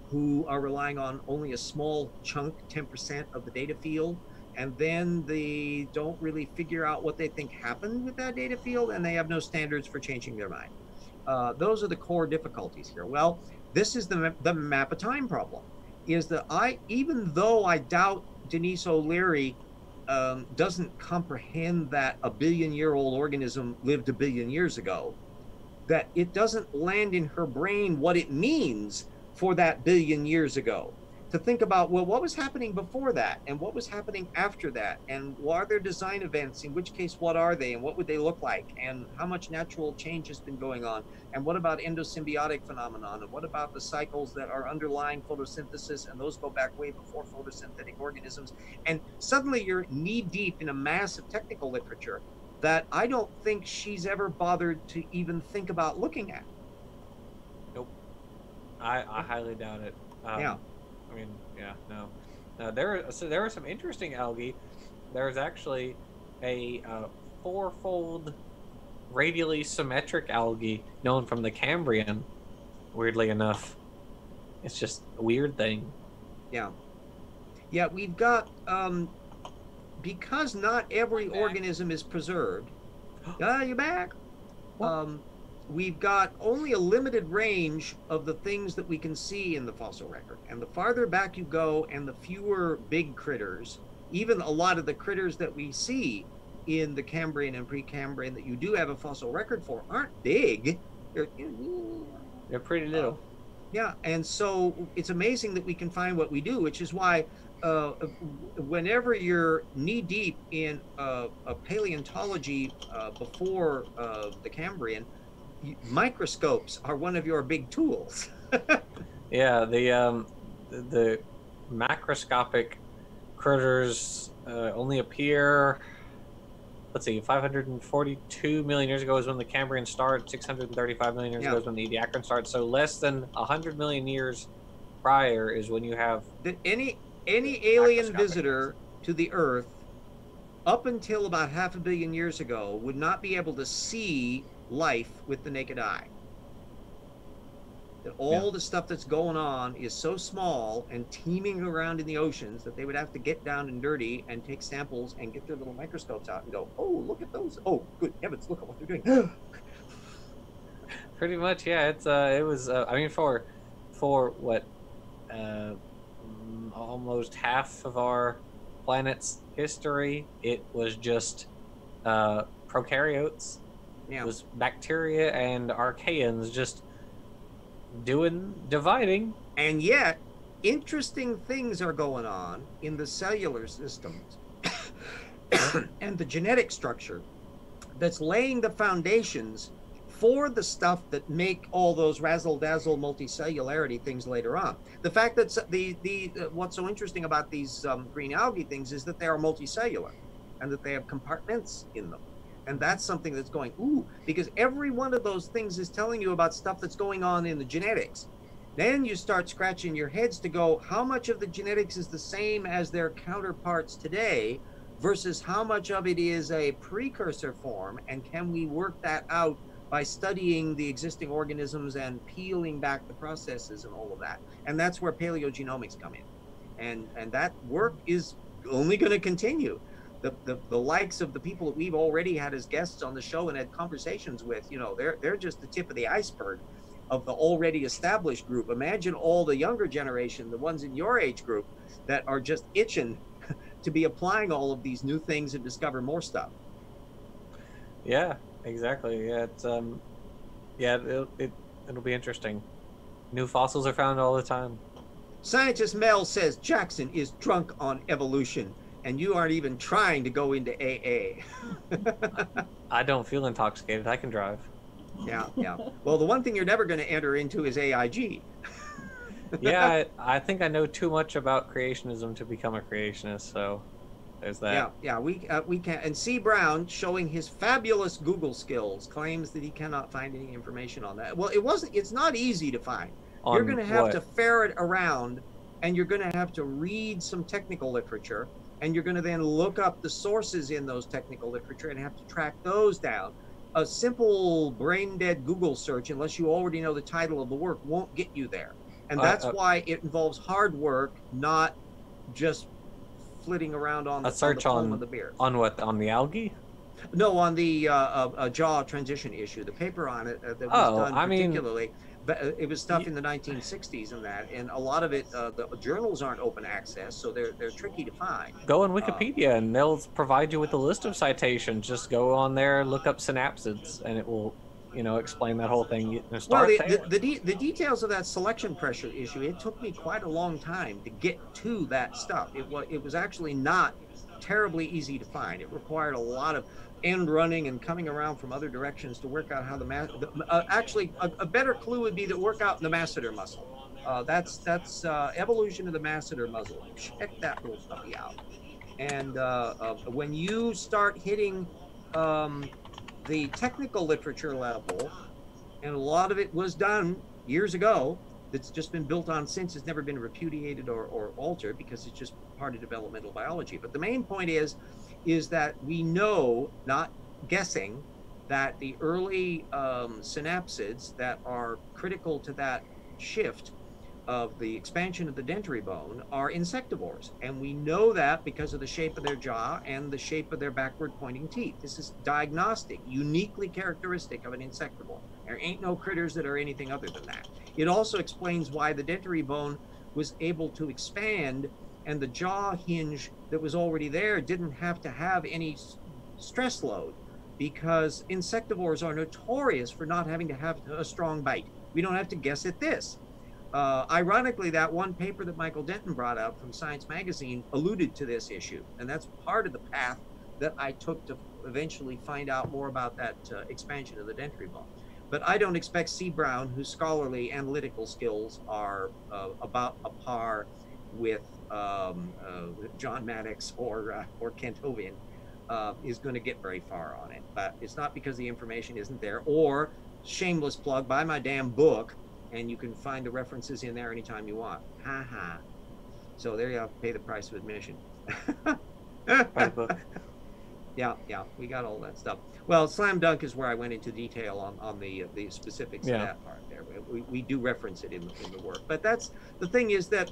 S3: Who are relying on only a small chunk, 10% of the data field, and then they don't really figure out what they think happened with that data field, and they have no standards for changing their mind. Those are the core difficulties here. Well, this is the map of time problem, is that even though I doubt Denyse O'Leary doesn't comprehend that a 1 billion-year-old organism lived 1 billion years ago, that it doesn't land in her brain what it means for that 1 billion years ago. To think about, well, what was happening before that, and what was happening after that, and are there design events, in which case what are they, and what would they look like, and how much natural change has been going on, and what about endosymbiotic phenomenon, and what about the cycles that are underlying photosynthesis, and those go back way before photosynthetic organisms. And suddenly you're knee deep in a mass of technical literature that I don't think she's ever bothered to even think about looking at.
S4: Nope. I highly doubt it.
S3: Yeah.
S4: I mean, yeah, no. There are some interesting algae. There's actually a 4-fold radially symmetric algae known from the Cambrian, weirdly enough. It's just a weird thing.
S3: Yeah. Yeah, we've got, because not every organism is preserved. You back? We've got only a limited range of the things that we can see in the fossil record. And the farther back you go and the fewer big critters, even a lot of the critters that we see in the Cambrian and Precambrian that you do have a fossil record for aren't big.
S4: They're pretty little.
S3: Yeah, and so it's amazing that we can find what we do, which is why whenever you're knee-deep in a paleontology before the Cambrian, microscopes are one of your big tools.
S4: Yeah, the macroscopic critters only appear, let's see, 542 million years ago is when the Cambrian started, 635 million years ago is when the Ediacaran started, so less than 100 million years prior is when you have...
S3: Any alien visitor to the Earth up until about 500 million years ago would not be able to see life with the naked eye. That all the stuff that's going on is so small and teeming around in the oceans that they would have to get down and dirty and take samples and get their little microscopes out and go, oh, look at those. Oh, good heavens, look at what they're doing.
S4: Pretty much, yeah. It was, I mean, for what, almost half of our planet's history, it was just prokaryotes. It was bacteria and archaeans just dividing.
S3: And yet, interesting things are going on in the cellular systems and the genetic structure that's laying the foundations for the stuff that make all those razzle-dazzle multicellularity things later on. The fact that what's so interesting about these green algae things is that they are multicellular and that they have compartments in them. And that's something that's going, ooh, because every one of those things is telling you about stuff that's going on in the genetics. Then you start scratching your heads to go, how much of the genetics is the same as their counterparts today versus how much of it is a precursor form, and can we work that out by studying the existing organisms and peeling back the processes and all of that. And that's where paleogenomics come in. And that work is only going to continue. The likes of the people that we've already had as guests on the show and had conversations with, you know, they're just the tip of the iceberg of the already established group. Imagine all the younger generation, the ones in your age group, that are just itching to be applying all of these new things and discover more stuff.
S4: Yeah, exactly. Yeah, it's it'll be interesting. New fossils are found all the time.
S3: Scientist Mel says Jackson is drunk on evolution, and you aren't even trying to go into AA.
S4: I don't feel intoxicated. I can drive.
S3: Yeah. Well, the one thing you're never going to enter into is AIG.
S4: Yeah, I think I know too much about creationism to become a creationist, so there's that.
S3: Yeah, we can. And C. Brown, showing his fabulous Google skills, claims that he cannot find any information on that. Well, it's not easy to find. You're going to have to ferret around, and you're going to have to read some technical literature, and you're going to then look up the sources in those technical literature and have to track those down. A simple brain-dead Google search, unless you already know the title of the work, won't get you there. And that's why it involves hard work, not just flitting around on the foam of the beer.
S4: On what? On the algae?
S3: No, on the jaw transition issue. The paper on it that was done particularly. But it was stuff in the 1960s and that, and a lot of it, the journals aren't open access, so they're tricky to find.
S4: Go on Wikipedia and they'll provide you with a list of citations. Just go on there, look up synapsids, and it will, explain that whole thing.
S3: Well, the details of that selection pressure issue, it took me quite a long time to get to that stuff. It was actually not terribly easy to find. It required a lot of end running and coming around from other directions to work out how actually a better clue would be to work out the masseter muscle. That's evolution of the masseter muscle. Check that little puppy out. And when you start hitting the technical literature level, and a lot of it was done years ago, that's just been built on since, it's never been repudiated or altered because it's just part of developmental biology. But the main point is that we know, not guessing, that the early synapsids that are critical to that shift of the expansion of the dentary bone are insectivores. And we know that because of the shape of their jaw and the shape of their backward pointing teeth. This is diagnostic, uniquely characteristic of an insectivore. There ain't no critters that are anything other than that. It also explains why the dentary bone was able to expand and the jaw hinge that was already there didn't have to have any stress load, because insectivores are notorious for not having to have a strong bite. We don't have to guess at this. Ironically, that one paper that Michael Denton brought out from Science Magazine alluded to this issue, and that's part of the path that I took to eventually find out more about that expansion of the dentary bone. But I don't expect C. Brown, whose scholarly analytical skills are about a par with John Maddox or Kent Hovind, is going to get very far on it. But it's not because the information isn't there, or shameless plug, buy my damn book, and you can find the references in there anytime you want. Ha ha. So there you have to pay the price of admission.
S4: Buy the book.
S3: Yeah, we got all that stuff. Well, Slam Dunk is where I went into detail on the specifics of that part there. We do reference it in the work. But that's the thing, is that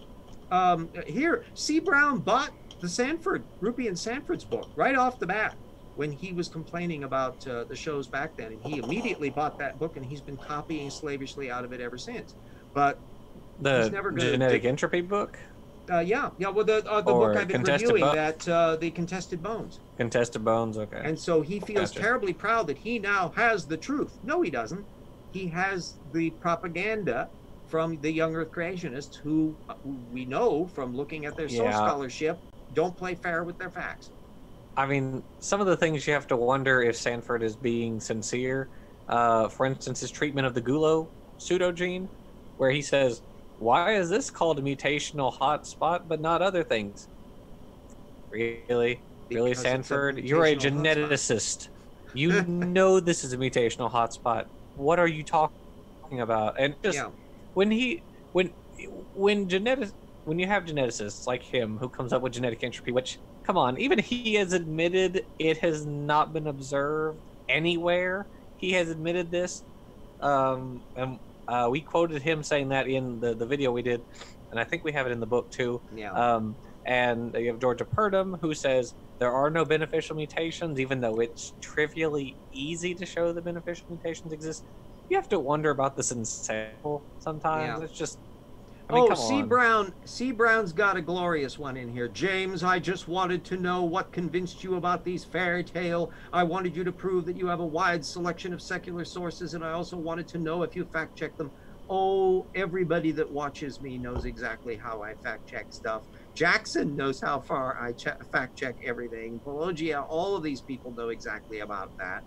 S3: here, C. Brown bought the Sanford, Rupi and Sanford's book right off the bat when he was complaining about the shows back then. And he immediately bought that book, and he's been copying slavishly out of it ever since. But
S4: the
S3: he's never
S4: genetic entropy book?
S3: Yeah. Well, the book I've been reviewing, the Contested Bones.
S4: Contested Bones, okay.
S3: And so he feels terribly proud that he now has the truth. No, he doesn't. He has the propaganda from the young Earth creationists who we know from looking at their source scholarship don't play fair with their facts.
S4: I mean, some of the things you have to wonder if Sanford is being sincere. For instance, his treatment of the Gulo pseudogene, where he says, why is this called a mutational hotspot but not other things? Really? Really, Sanford? You're a geneticist. You know this is a mutational hotspot. What are you talking about? And just when when you have geneticists like him who comes up with genetic entropy, which, come on, even he has admitted it has not been observed anywhere. He has admitted this. And we quoted him saying that in the video we did, and I think we have it in the book too.
S3: Yeah.
S4: And you have Georgia Purdom, who says there are no beneficial mutations, even though it's trivially easy to show that beneficial mutations exist. You have to wonder about this in sample sometimes. Yeah. It's just, I mean,
S3: C. Brown's got a glorious one in here. James, I just wanted to know what convinced you about these fairy tale. I wanted you to prove that you have a wide selection of secular sources, and I also wanted to know if you fact check them. Oh, everybody that watches me knows exactly how I fact check stuff. Jackson knows how far I fact check everything. Pelagia, all of these people know exactly about that.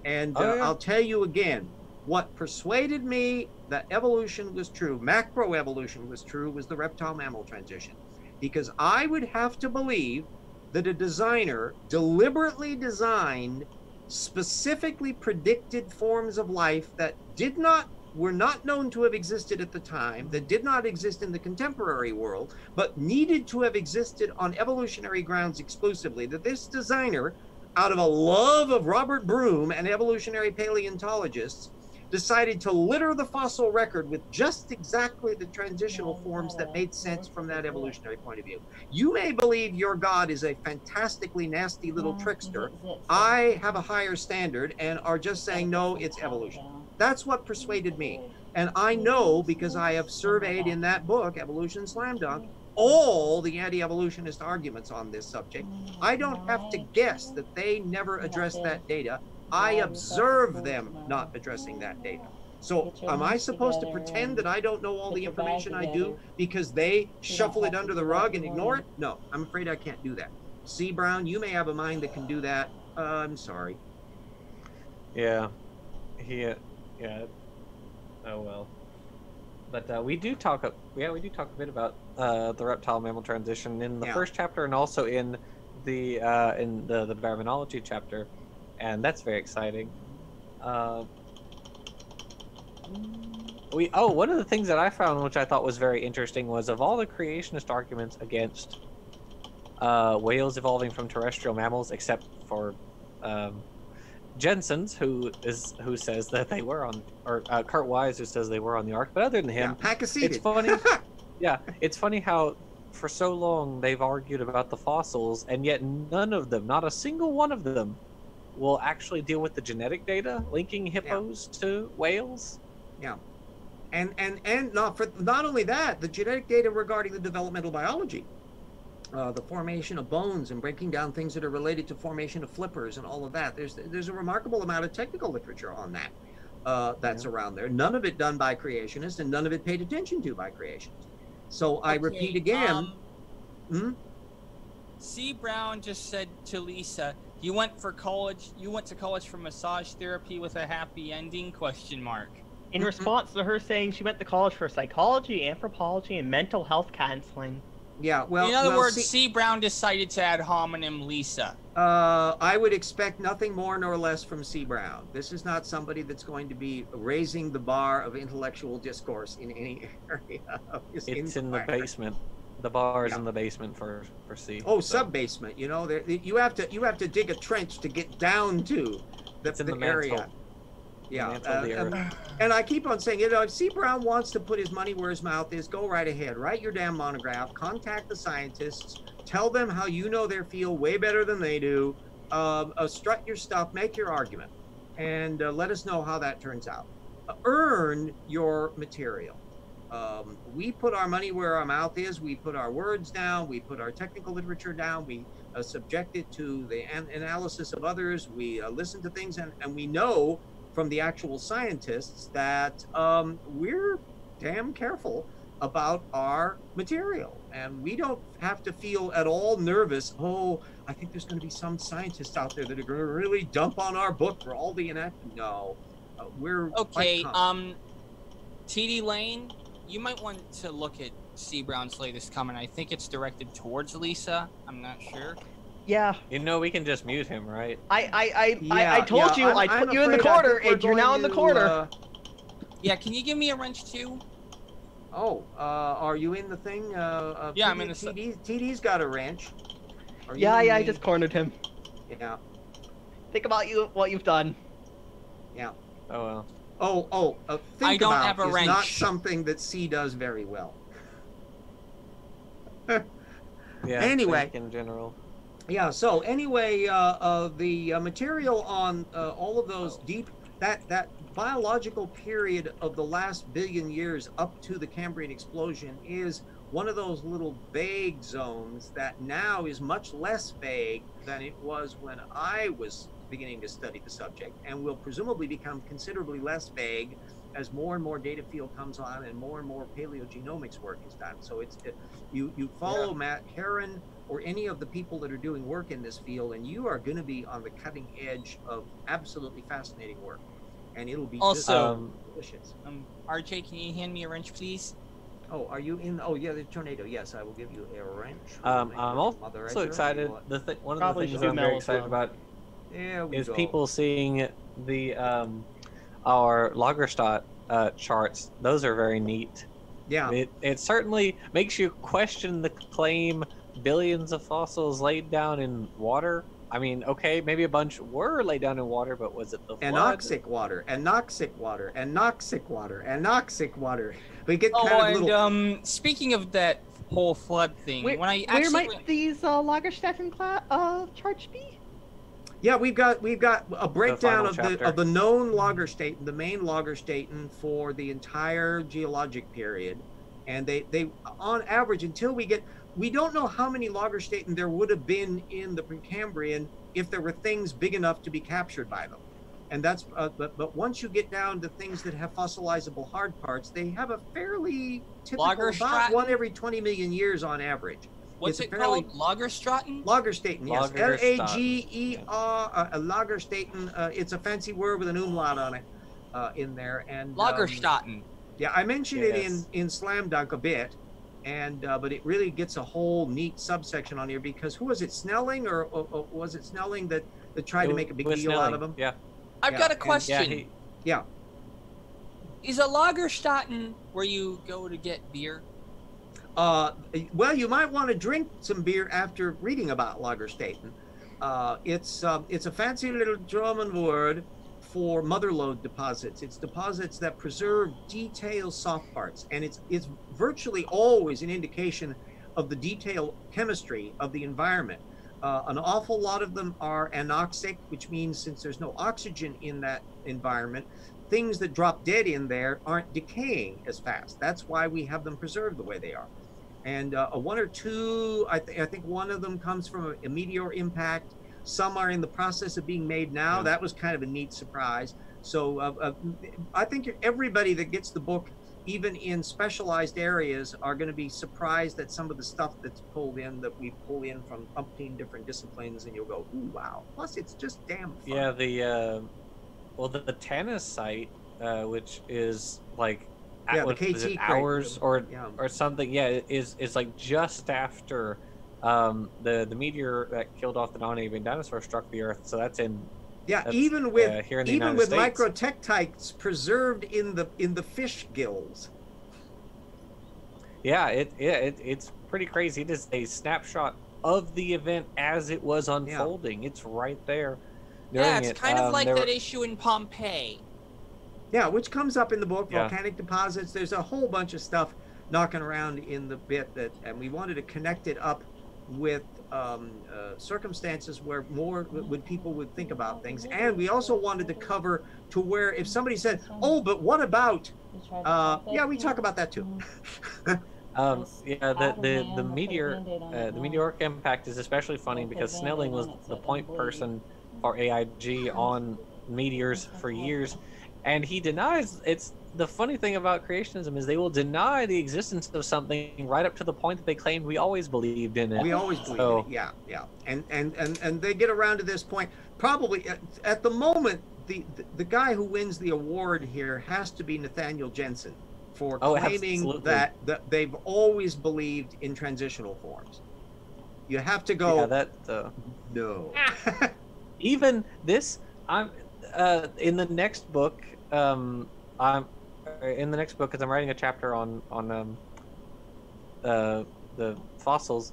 S3: And I'll tell you again, what persuaded me that evolution was true, macroevolution was true, was the reptile-mammal transition. Because I would have to believe that a designer deliberately designed specifically predicted forms of life that were not known to have existed at the time, that did not exist in the contemporary world, but needed to have existed on evolutionary grounds exclusively, that this designer, out of a love of Robert Broom and evolutionary paleontologists, decided to litter the fossil record with just exactly the transitional forms that made sense from that evolutionary point of view. You may believe your God is a fantastically nasty little trickster. I have a higher standard and are just saying, no, it's evolution. That's what persuaded me. And I know, because I have surveyed in that book, Evolution Slam Dunk, all the anti-evolutionist arguments on this subject. I don't have to guess that they never addressed that data. I observe them not addressing that data. So am I supposed to pretend that I don't know all the information I do because they shuffle it under the rug and ignore it? No, I'm afraid I can't do that. C. Brown, you may have a mind that can do that. I'm sorry.
S4: Yeah. Yeah. Oh well. But we do talk a bit about the reptile mammal transition in the first chapter, and also in the baraminology chapter, and that's very exciting. One of the things that I found, which I thought was very interesting, was of all the creationist arguments against whales evolving from terrestrial mammals, except for Jensen's, who says that they were on, or Kurt Wise, who says they were on the ark. But other than him, it's funny. Yeah, it's funny how for so long they've argued about the fossils, and yet none of them, not a single one of them, will actually deal with the genetic data linking hippos to whales.
S3: Yeah, and not only that, the genetic data regarding the developmental biology. The formation of bones and breaking down things that are related to formation of flippers and all of that. There's a remarkable amount of technical literature on that that's around there. None of it done by creationists, and none of it paid attention to by creationists. So I repeat again.
S5: C. Brown just said to Lisa, "You went to college for massage therapy with a happy ending?" ?
S2: In response to her saying she went to college for psychology, anthropology, and mental health counseling.
S3: Yeah, well,
S5: in other words, C. Brown decided to add homonym Lisa.
S3: I would expect nothing more nor less from C. Brown. This is not somebody that's going to be raising the bar of intellectual discourse in any area of his
S4: It's in the basement. The bar is in the basement for C.
S3: Oh, sub-basement. You know, you have to dig a trench to get down to the area. Yeah, and I keep on saying, if C. Brown wants to put his money where his mouth is, go right ahead. Write your damn monograph. Contact the scientists. Tell them how you know their field way better than they do. Strut your stuff. Make your argument. And let us know how that turns out. Earn your material. We put our money where our mouth is. We put our words down. We put our technical literature down. We subject it to the analysis of others. We listen to things, and we know from the actual scientists that we're damn careful about our material, and we don't have to feel at all nervous. Oh, I think there's going to be some scientists out there that are going to really dump on our book for all the No, we're
S5: okay. TD Lane, you might want to look at C. Brown's latest comment. I think it's directed towards Lisa. I'm not sure.
S2: Yeah.
S4: We can just mute him, right?
S2: I told you I put you in the corner, and you're now in the corner.
S5: Yeah, can you give me a wrench too?
S3: Oh, are you in the thing?
S5: Yeah, I'm in the
S3: TD's got a wrench. Are you
S2: Yeah,
S3: in
S2: I
S3: the-
S2: just cornered him.
S3: Yeah,
S2: Think about what you've done.
S3: yeah.
S4: Oh well.
S3: Think
S5: I don't
S3: about
S5: have a
S3: is
S5: wrench.
S3: not something that C does very well.
S4: Yeah.
S3: Anyway.
S4: think in general.
S3: Yeah. So anyway, the material on all of those that biological period of the last billion years up to the Cambrian explosion is one of those little vague zones that now is much less vague than it was when I was beginning to study the subject, and will presumably become considerably less vague as more and more data field comes on and more paleogenomics work is done. So you follow Matt Heron or any of the people that are doing work in this field, and you are going to be on the cutting edge of absolutely fascinating work, and it'll be
S5: Also,
S3: delicious.
S5: RJ, can you hand me a wrench, please?
S3: Oh, are you in? Oh, yeah, the tornado. Yes, I will give you a wrench.
S4: I'm also excited. One of
S2: Probably
S4: the things
S2: should
S4: I'm
S2: do
S4: very
S2: Mel as
S4: excited
S2: well.
S4: about
S3: There we
S4: is
S3: go.
S4: people seeing the our Lagerstadt charts. Those are very neat.
S3: Yeah.
S4: It certainly makes you question the claim billions of fossils laid down in water. I mean, okay, maybe a bunch were laid down in water, but was it the flood?
S3: Anoxic water, anoxic water, anoxic water, anoxic water. We get
S5: Oh,
S3: kind of
S5: and
S3: little.
S5: speaking of that whole flood thing,
S2: Where,
S5: when I
S2: where
S5: actually
S2: might these Lagerstätten charts be?
S3: Yeah, we've got a breakdown
S4: final chapter.
S3: of the known Lagerstätten, the main Lagerstätten for the entire geologic period, and they on average until we don't know how many Lagerstätten there would have been in the Precambrian if there were things big enough to be captured by them, and that's but once you get down to things that have fossilizable hard parts, they have a fairly typical about
S5: Lagerstätten?
S3: one every 20 million years on average.
S5: what's
S3: It's
S5: it
S3: a fairly-
S5: called? Lagerstraten?
S3: Lagerstätten, yes.
S4: Lagerstätten.
S3: Lager, Lagerstätten. It's a fancy word with an umlaut on it in there. And
S5: Lagerstatten.
S3: yeah, I mentioned
S4: Yes.
S3: it in Slam Dunk a bit, and but it really gets a whole neat subsection on here because who was it, Snelling or was it Snelling that tried to make a big
S4: With
S3: deal out of
S4: Snelling,
S3: them?
S4: Yeah.
S5: I've
S3: Yeah,
S5: got a
S3: and-
S5: question.
S3: Yeah.
S5: Is a Lagerstatten where you go to get beer?
S3: Well, you might want to drink some beer after reading about Lagerstätten. It's a fancy little German word for mother lode deposits. It's deposits that preserve detailed soft parts, and it's virtually always an indication of the detailed chemistry of the environment. An awful lot of them are anoxic, which means since there's no oxygen in that environment, things that drop dead in there aren't decaying as fast. That's why we have them preserved the way they are. And one or two, I think one of them comes from a meteor impact. Some are in the process of being made now.
S4: Yeah.
S3: That was kind of a neat surprise. So I think everybody that gets the book, even in specialized areas, are going to be surprised at some of the stuff that's pulled in, that we pull in from umpteen different disciplines, and you'll go, ooh, wow. Plus, it's just damn fun.
S4: Yeah, the Tanis site, which is like
S3: Yeah, the
S4: what was
S3: KT
S4: it,
S3: crate.
S4: hours or
S3: Yeah.
S4: something. Yeah, is like just after the meteor that killed off the non-avian dinosaur struck the Earth. So that's
S3: Yeah, even with
S4: here in the
S3: even
S4: United
S3: with
S4: States.
S3: microtectites preserved in the fish gills.
S4: Yeah, it's pretty crazy. It is a snapshot of the event as it was unfolding. It's right there.
S5: Yeah,
S4: during
S5: it's
S4: it.
S5: kind of like
S4: there
S5: that
S4: were-
S5: issue in Pompeii.
S3: Yeah, which comes up in the book,
S4: Yeah.
S3: volcanic deposits. There's a whole bunch of stuff knocking around in the bit and we wanted to connect it up with circumstances where people would think about things, and we also wanted to cover to where if somebody said, "Oh, but what about?" Yeah, we talk about that too.
S4: Yeah, the meteoric impact is especially funny because Snelling was the point person for AIG on meteors for years, and he denies it's. The funny thing about creationism is they will deny the existence of something right up to the point that they claimed we always believed in it.
S3: We always believe it. Yeah. And they get around to this point. Probably at the moment, the guy who wins the award here has to be Nathaniel Jensen for claiming that they've always believed in transitional forms. You have to go.
S4: Yeah, that
S3: no.
S4: Even this, I'm in the next book. in the next book, because I'm writing a chapter on the fossils.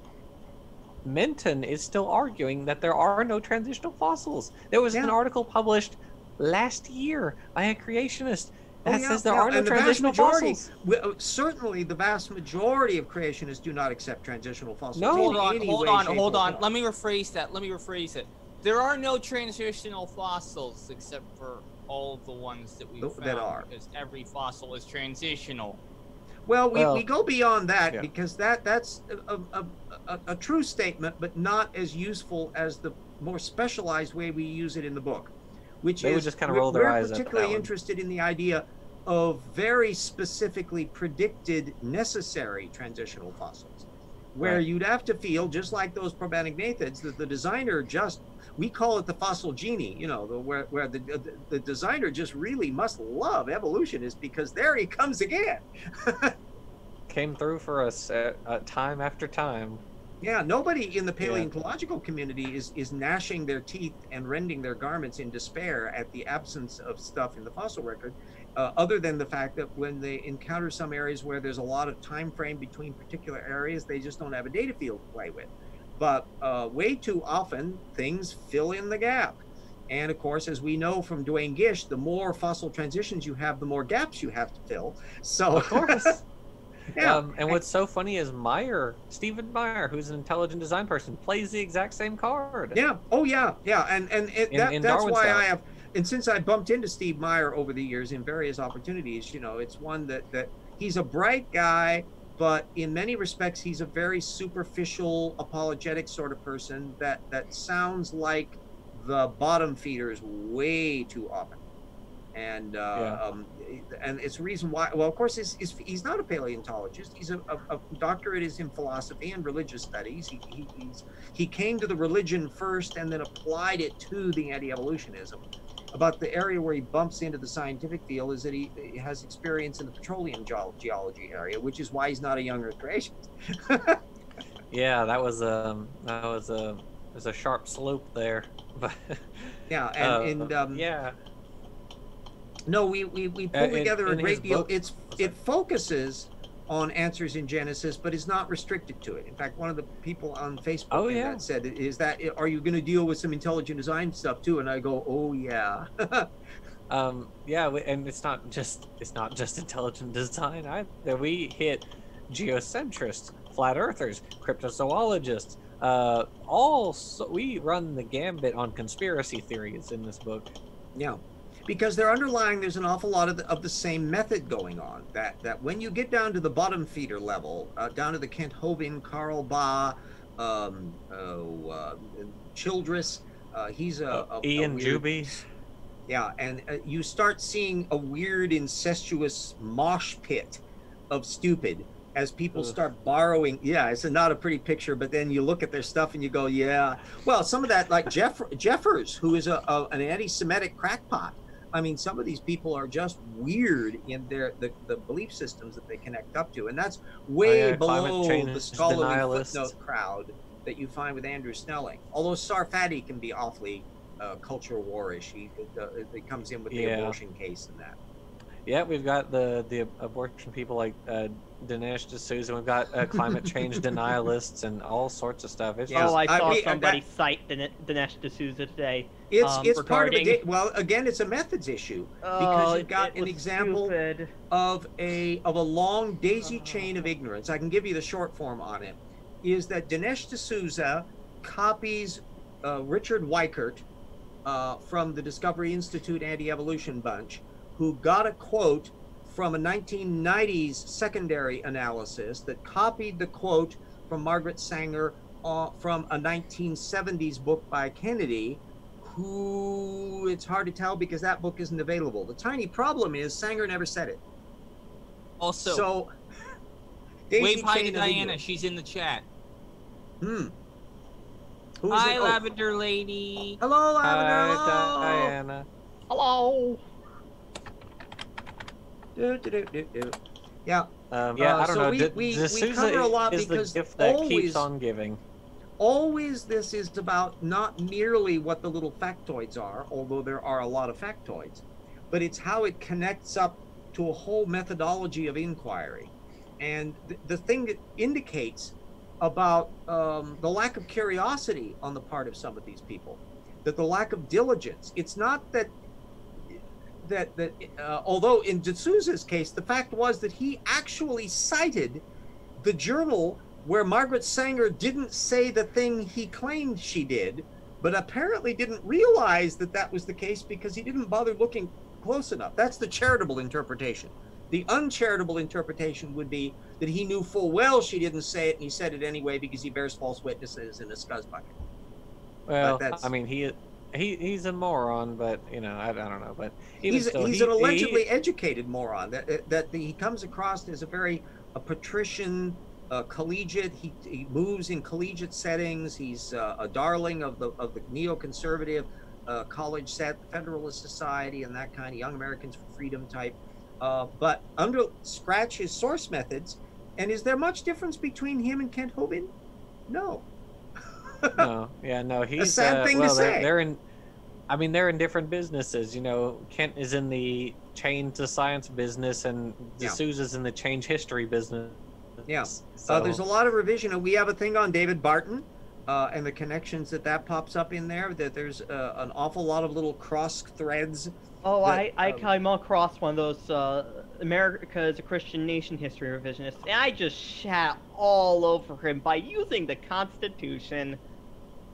S4: Menton is still arguing that there are no transitional fossils. There was an article published last year by a creationist that says there are no transitional fossils.
S3: Certainly, the vast majority of creationists do not accept transitional fossils.
S4: No.
S5: Hold on. Let me rephrase that. There are no transitional fossils except for all of the ones that we found, because every fossil is transitional.
S3: Well, we go beyond that because that's a true statement, but not as useful as the more specialized way we use it in the book, which
S4: they
S3: is
S4: would just kind of roll their eyes
S3: we're particularly interested in the idea of very specifically predicted necessary transitional fossils, where you'd have to feel just like those probanic gnathids that the designer we call it the fossil genie, you know, where the designer just really must love evolutionists because there he comes again.
S4: Came through for us time after time.
S3: Yeah, nobody in the paleontological community is gnashing their teeth and rending their garments in despair at the absence of stuff in the fossil record, other than the fact that when they encounter some areas where there's a lot of time frame between particular areas, they just don't have a data field to play with. But way too often, things fill in the gap. And of course, as we know from Duane Gish, the more fossil transitions you have, the more gaps you have to fill. So,
S4: of course.
S3: Yeah.
S4: And what's so funny is Stephen Meyer, who's an intelligent design person, plays the exact same card.
S3: Yeah. Oh, yeah. Yeah. And that's why
S4: style.
S3: I have, and since I bumped into Steve Meyer over the years in various opportunities, you know, it's one that he's a bright guy, but in many respects, he's a very superficial, apologetic sort of person that sounds like the bottom feeders way too often. And and it's a reason why. Well, of course, he's not a paleontologist. He's a doctorate is in philosophy and religious studies. He came to the religion first and then applied it to the anti-evolutionism. About the area where he bumps into the scientific field is that he has experience in the petroleum geology area, which is why he's not a young Earth creationist.
S4: Yeah, that was a sharp slope there, but
S3: yeah, and
S4: yeah.
S3: No, we pull together a great deal. It focuses on answers in Genesis, but is not restricted to it. In fact, one of the people on Facebook that said, "Is that are you going to deal with some intelligent design stuff too?" And I go, "Oh yeah."
S4: Yeah, and it's not just intelligent design either. We hit geocentrists, flat earthers, cryptozoologists. We run the gambit on conspiracy theories in this book.
S3: Yeah. Because there's an awful lot of the same method going on. That when you get down to the bottom feeder level, down to the Kent Hovind, Karl Ba, Childress, he's
S4: Ian Juby.
S3: Yeah, and you start seeing a weird incestuous mosh pit of stupid as people start borrowing. Yeah, it's not a pretty picture, but then you look at their stuff and you go, yeah. Well, some of that, like Jeffers, who is an anti-Semitic crackpot. I mean, some of these people are just weird in the belief systems that they connect up to, and that's way below the scholarly footnote crowd that you find with Andrew Snelling. Although Sarfati can be awfully culture warish, it comes in with the abortion case and that.
S4: Yeah, we've got the abortion people like Dinesh D'Souza. We've got climate change denialists and all sorts of stuff. It's
S2: I saw somebody cite Dinesh D'Souza today.
S3: It's part of it. Well, again, it's a methods issue because you've got an example of a long daisy chain of ignorance. I can give you the short form on it. Is that Dinesh D'Souza copies Richard Weikert from the Discovery Institute Anti-Evolution bunch, who got a quote from a 1990s secondary analysis that copied the quote from Margaret Sanger from a 1970s book by Kennedy, who it's hard to tell because that book isn't available. The tiny problem is Sanger never said it.
S5: Also,
S3: so
S5: wave hi to Diana. She's in the chat. Hi, Lavender Lady.
S3: Hello, Lavender.
S4: Hi, Diana.
S2: Hello.
S3: Yeah.
S4: I don't know.
S3: We cover a lot because
S4: the gift that keeps on giving.
S3: Always this is about not merely what the little factoids are, although there are a lot of factoids, but it's how it connects up to a whole methodology of inquiry. And the thing that indicates about the lack of curiosity on the part of some of these people, that the lack of diligence, it's not that although in D'Souza's case, the fact was that he actually cited the journal where Margaret Sanger didn't say the thing he claimed she did, but apparently didn't realize that that was the case because he didn't bother looking close enough. That's the charitable interpretation. The uncharitable interpretation would be that he knew full well she didn't say it, and he said it anyway because he bears false witnesses in a scuzz bucket.
S4: Well, I mean, he's a moron, but you know, I don't know, but
S3: he's an allegedly educated moron. That he comes across as a very patrician, collegiate. He moves in collegiate settings. He's a darling of the neoconservative college set, Federalist Society, and that kind of Young Americans for Freedom type. But scratch his source methods, and is there much difference between him and Kent Hovind? No.
S4: No, yeah, no. He's
S3: a sad thing to say.
S4: They're in different businesses. You know, Kent is in the change to science business, and D'Souza's in the change history business.
S3: Yeah.
S4: So
S3: there's a lot of revision, and we have a thing on David Barton and the connections that pops up in there. That there's an awful lot of little cross threads.
S2: Oh, I came across one of those America is a Christian Nation history revisionists, and I just shat all over him by using the Constitution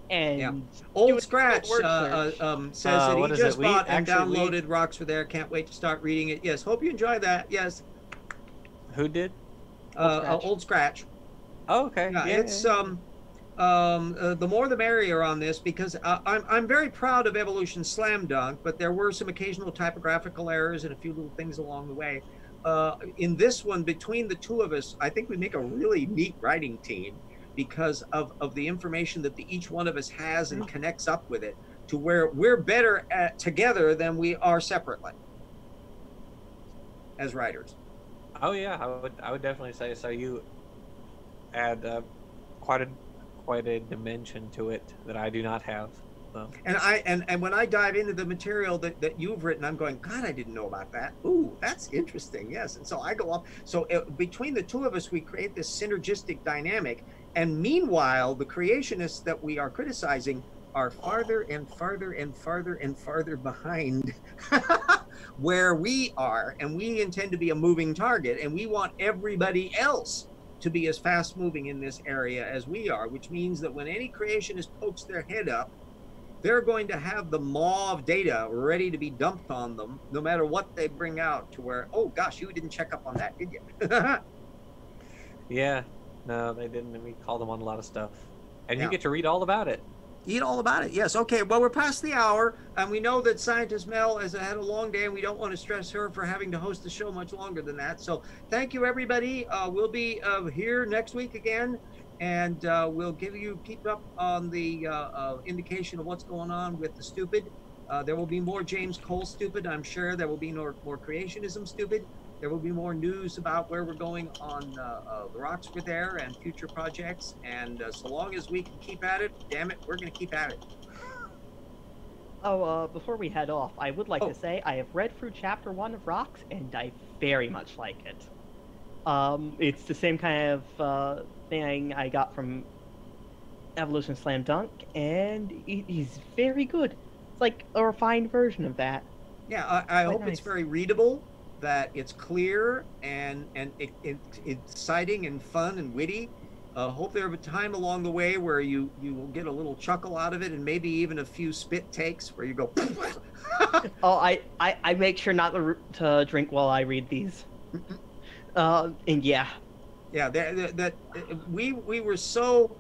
S2: and
S3: Old Scratch says that he just bought and downloaded Rocks Were There. Can't wait to start reading it. Yes, hope you enjoy that. Yes.
S4: Who did?
S3: Old Scratch.
S4: Oh, okay.
S3: Yeah, it's the more the merrier on this, because I'm very proud of Evolution Slam Dunk, but there were some occasional typographical errors and a few little things along the way. In this one, between the two of us, I think we make a really neat writing team because of the information that each one of us has and connects up with it to where we're better together than we are separately as writers.
S4: Oh yeah, I would definitely say so. You add quite a dimension to it that I do not have. So.
S3: And when I dive into the material that you've written, I'm going, God, I didn't know about that. Ooh, that's interesting. Yes, and so I go off. So between the two of us, we create this synergistic dynamic. And meanwhile, the creationists that we are criticizing are farther and farther and farther and farther behind where we are, and we intend to be a moving target, and we want everybody else to be as fast moving in this area as we are, which means that when any creationist pokes their head up, they're going to have the maw of data ready to be dumped on them, no matter what they bring out, to where, oh gosh, you didn't check up on that, did you?
S4: Yeah, no, they didn't, and we called them on a lot of stuff. And you get to read all about it.
S3: Eat all about it. Yes. Okay. Well, we're past the hour, and we know that Scientist Mel has had a long day, and we don't want to stress her for having to host the show much longer than that. So thank you, everybody. We'll be here next week again, and we'll keep up on the indication of what's going on with the stupid. There will be more James Cole stupid, I'm sure. There will be more creationism stupid. There will be more news about where we're going on the Rocks Were There and future projects. And so long as we can keep at it, damn it, we're going to keep at it.
S2: Oh, before we head off, I would like to say I have read through Chapter 1 of Rocks, and I very much like it. It's the same kind of thing I got from Evolution Slam Dunk, and he's very good. It's like a refined version of that.
S3: Yeah, I hope it's very readable, that it's clear and it's exciting and fun and witty. Hope there will be a time along the way where you will get a little chuckle out of it, and maybe even a few spit takes where you go.
S2: Oh, I make sure not to drink while I read these. And yeah.
S3: Yeah, that we were so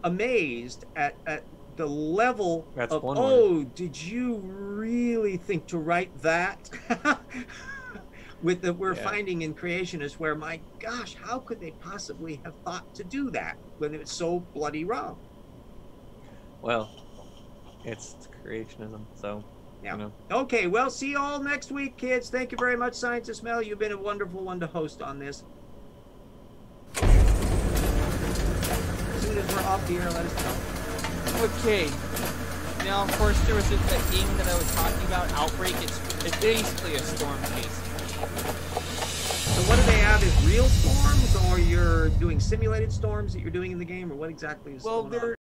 S3: amazed at the level of, did you really think to write that? We're finding in creationists where, my gosh, how could they possibly have thought to do that when it's so bloody wrong?
S4: Well, it's creationism, so,
S3: yeah.
S4: You know.
S3: Okay, well, see you all next week, kids. Thank you very much, Scientist Mel. You've been a wonderful one to host on this. As soon as we're off the air, let us know.
S5: Okay. Now, of course, there was that game that I was talking about, Outbreak. It's basically a storm case.
S3: So what do they have? Is real storms, or you're doing simulated storms that you're doing in the game, or what exactly is going on?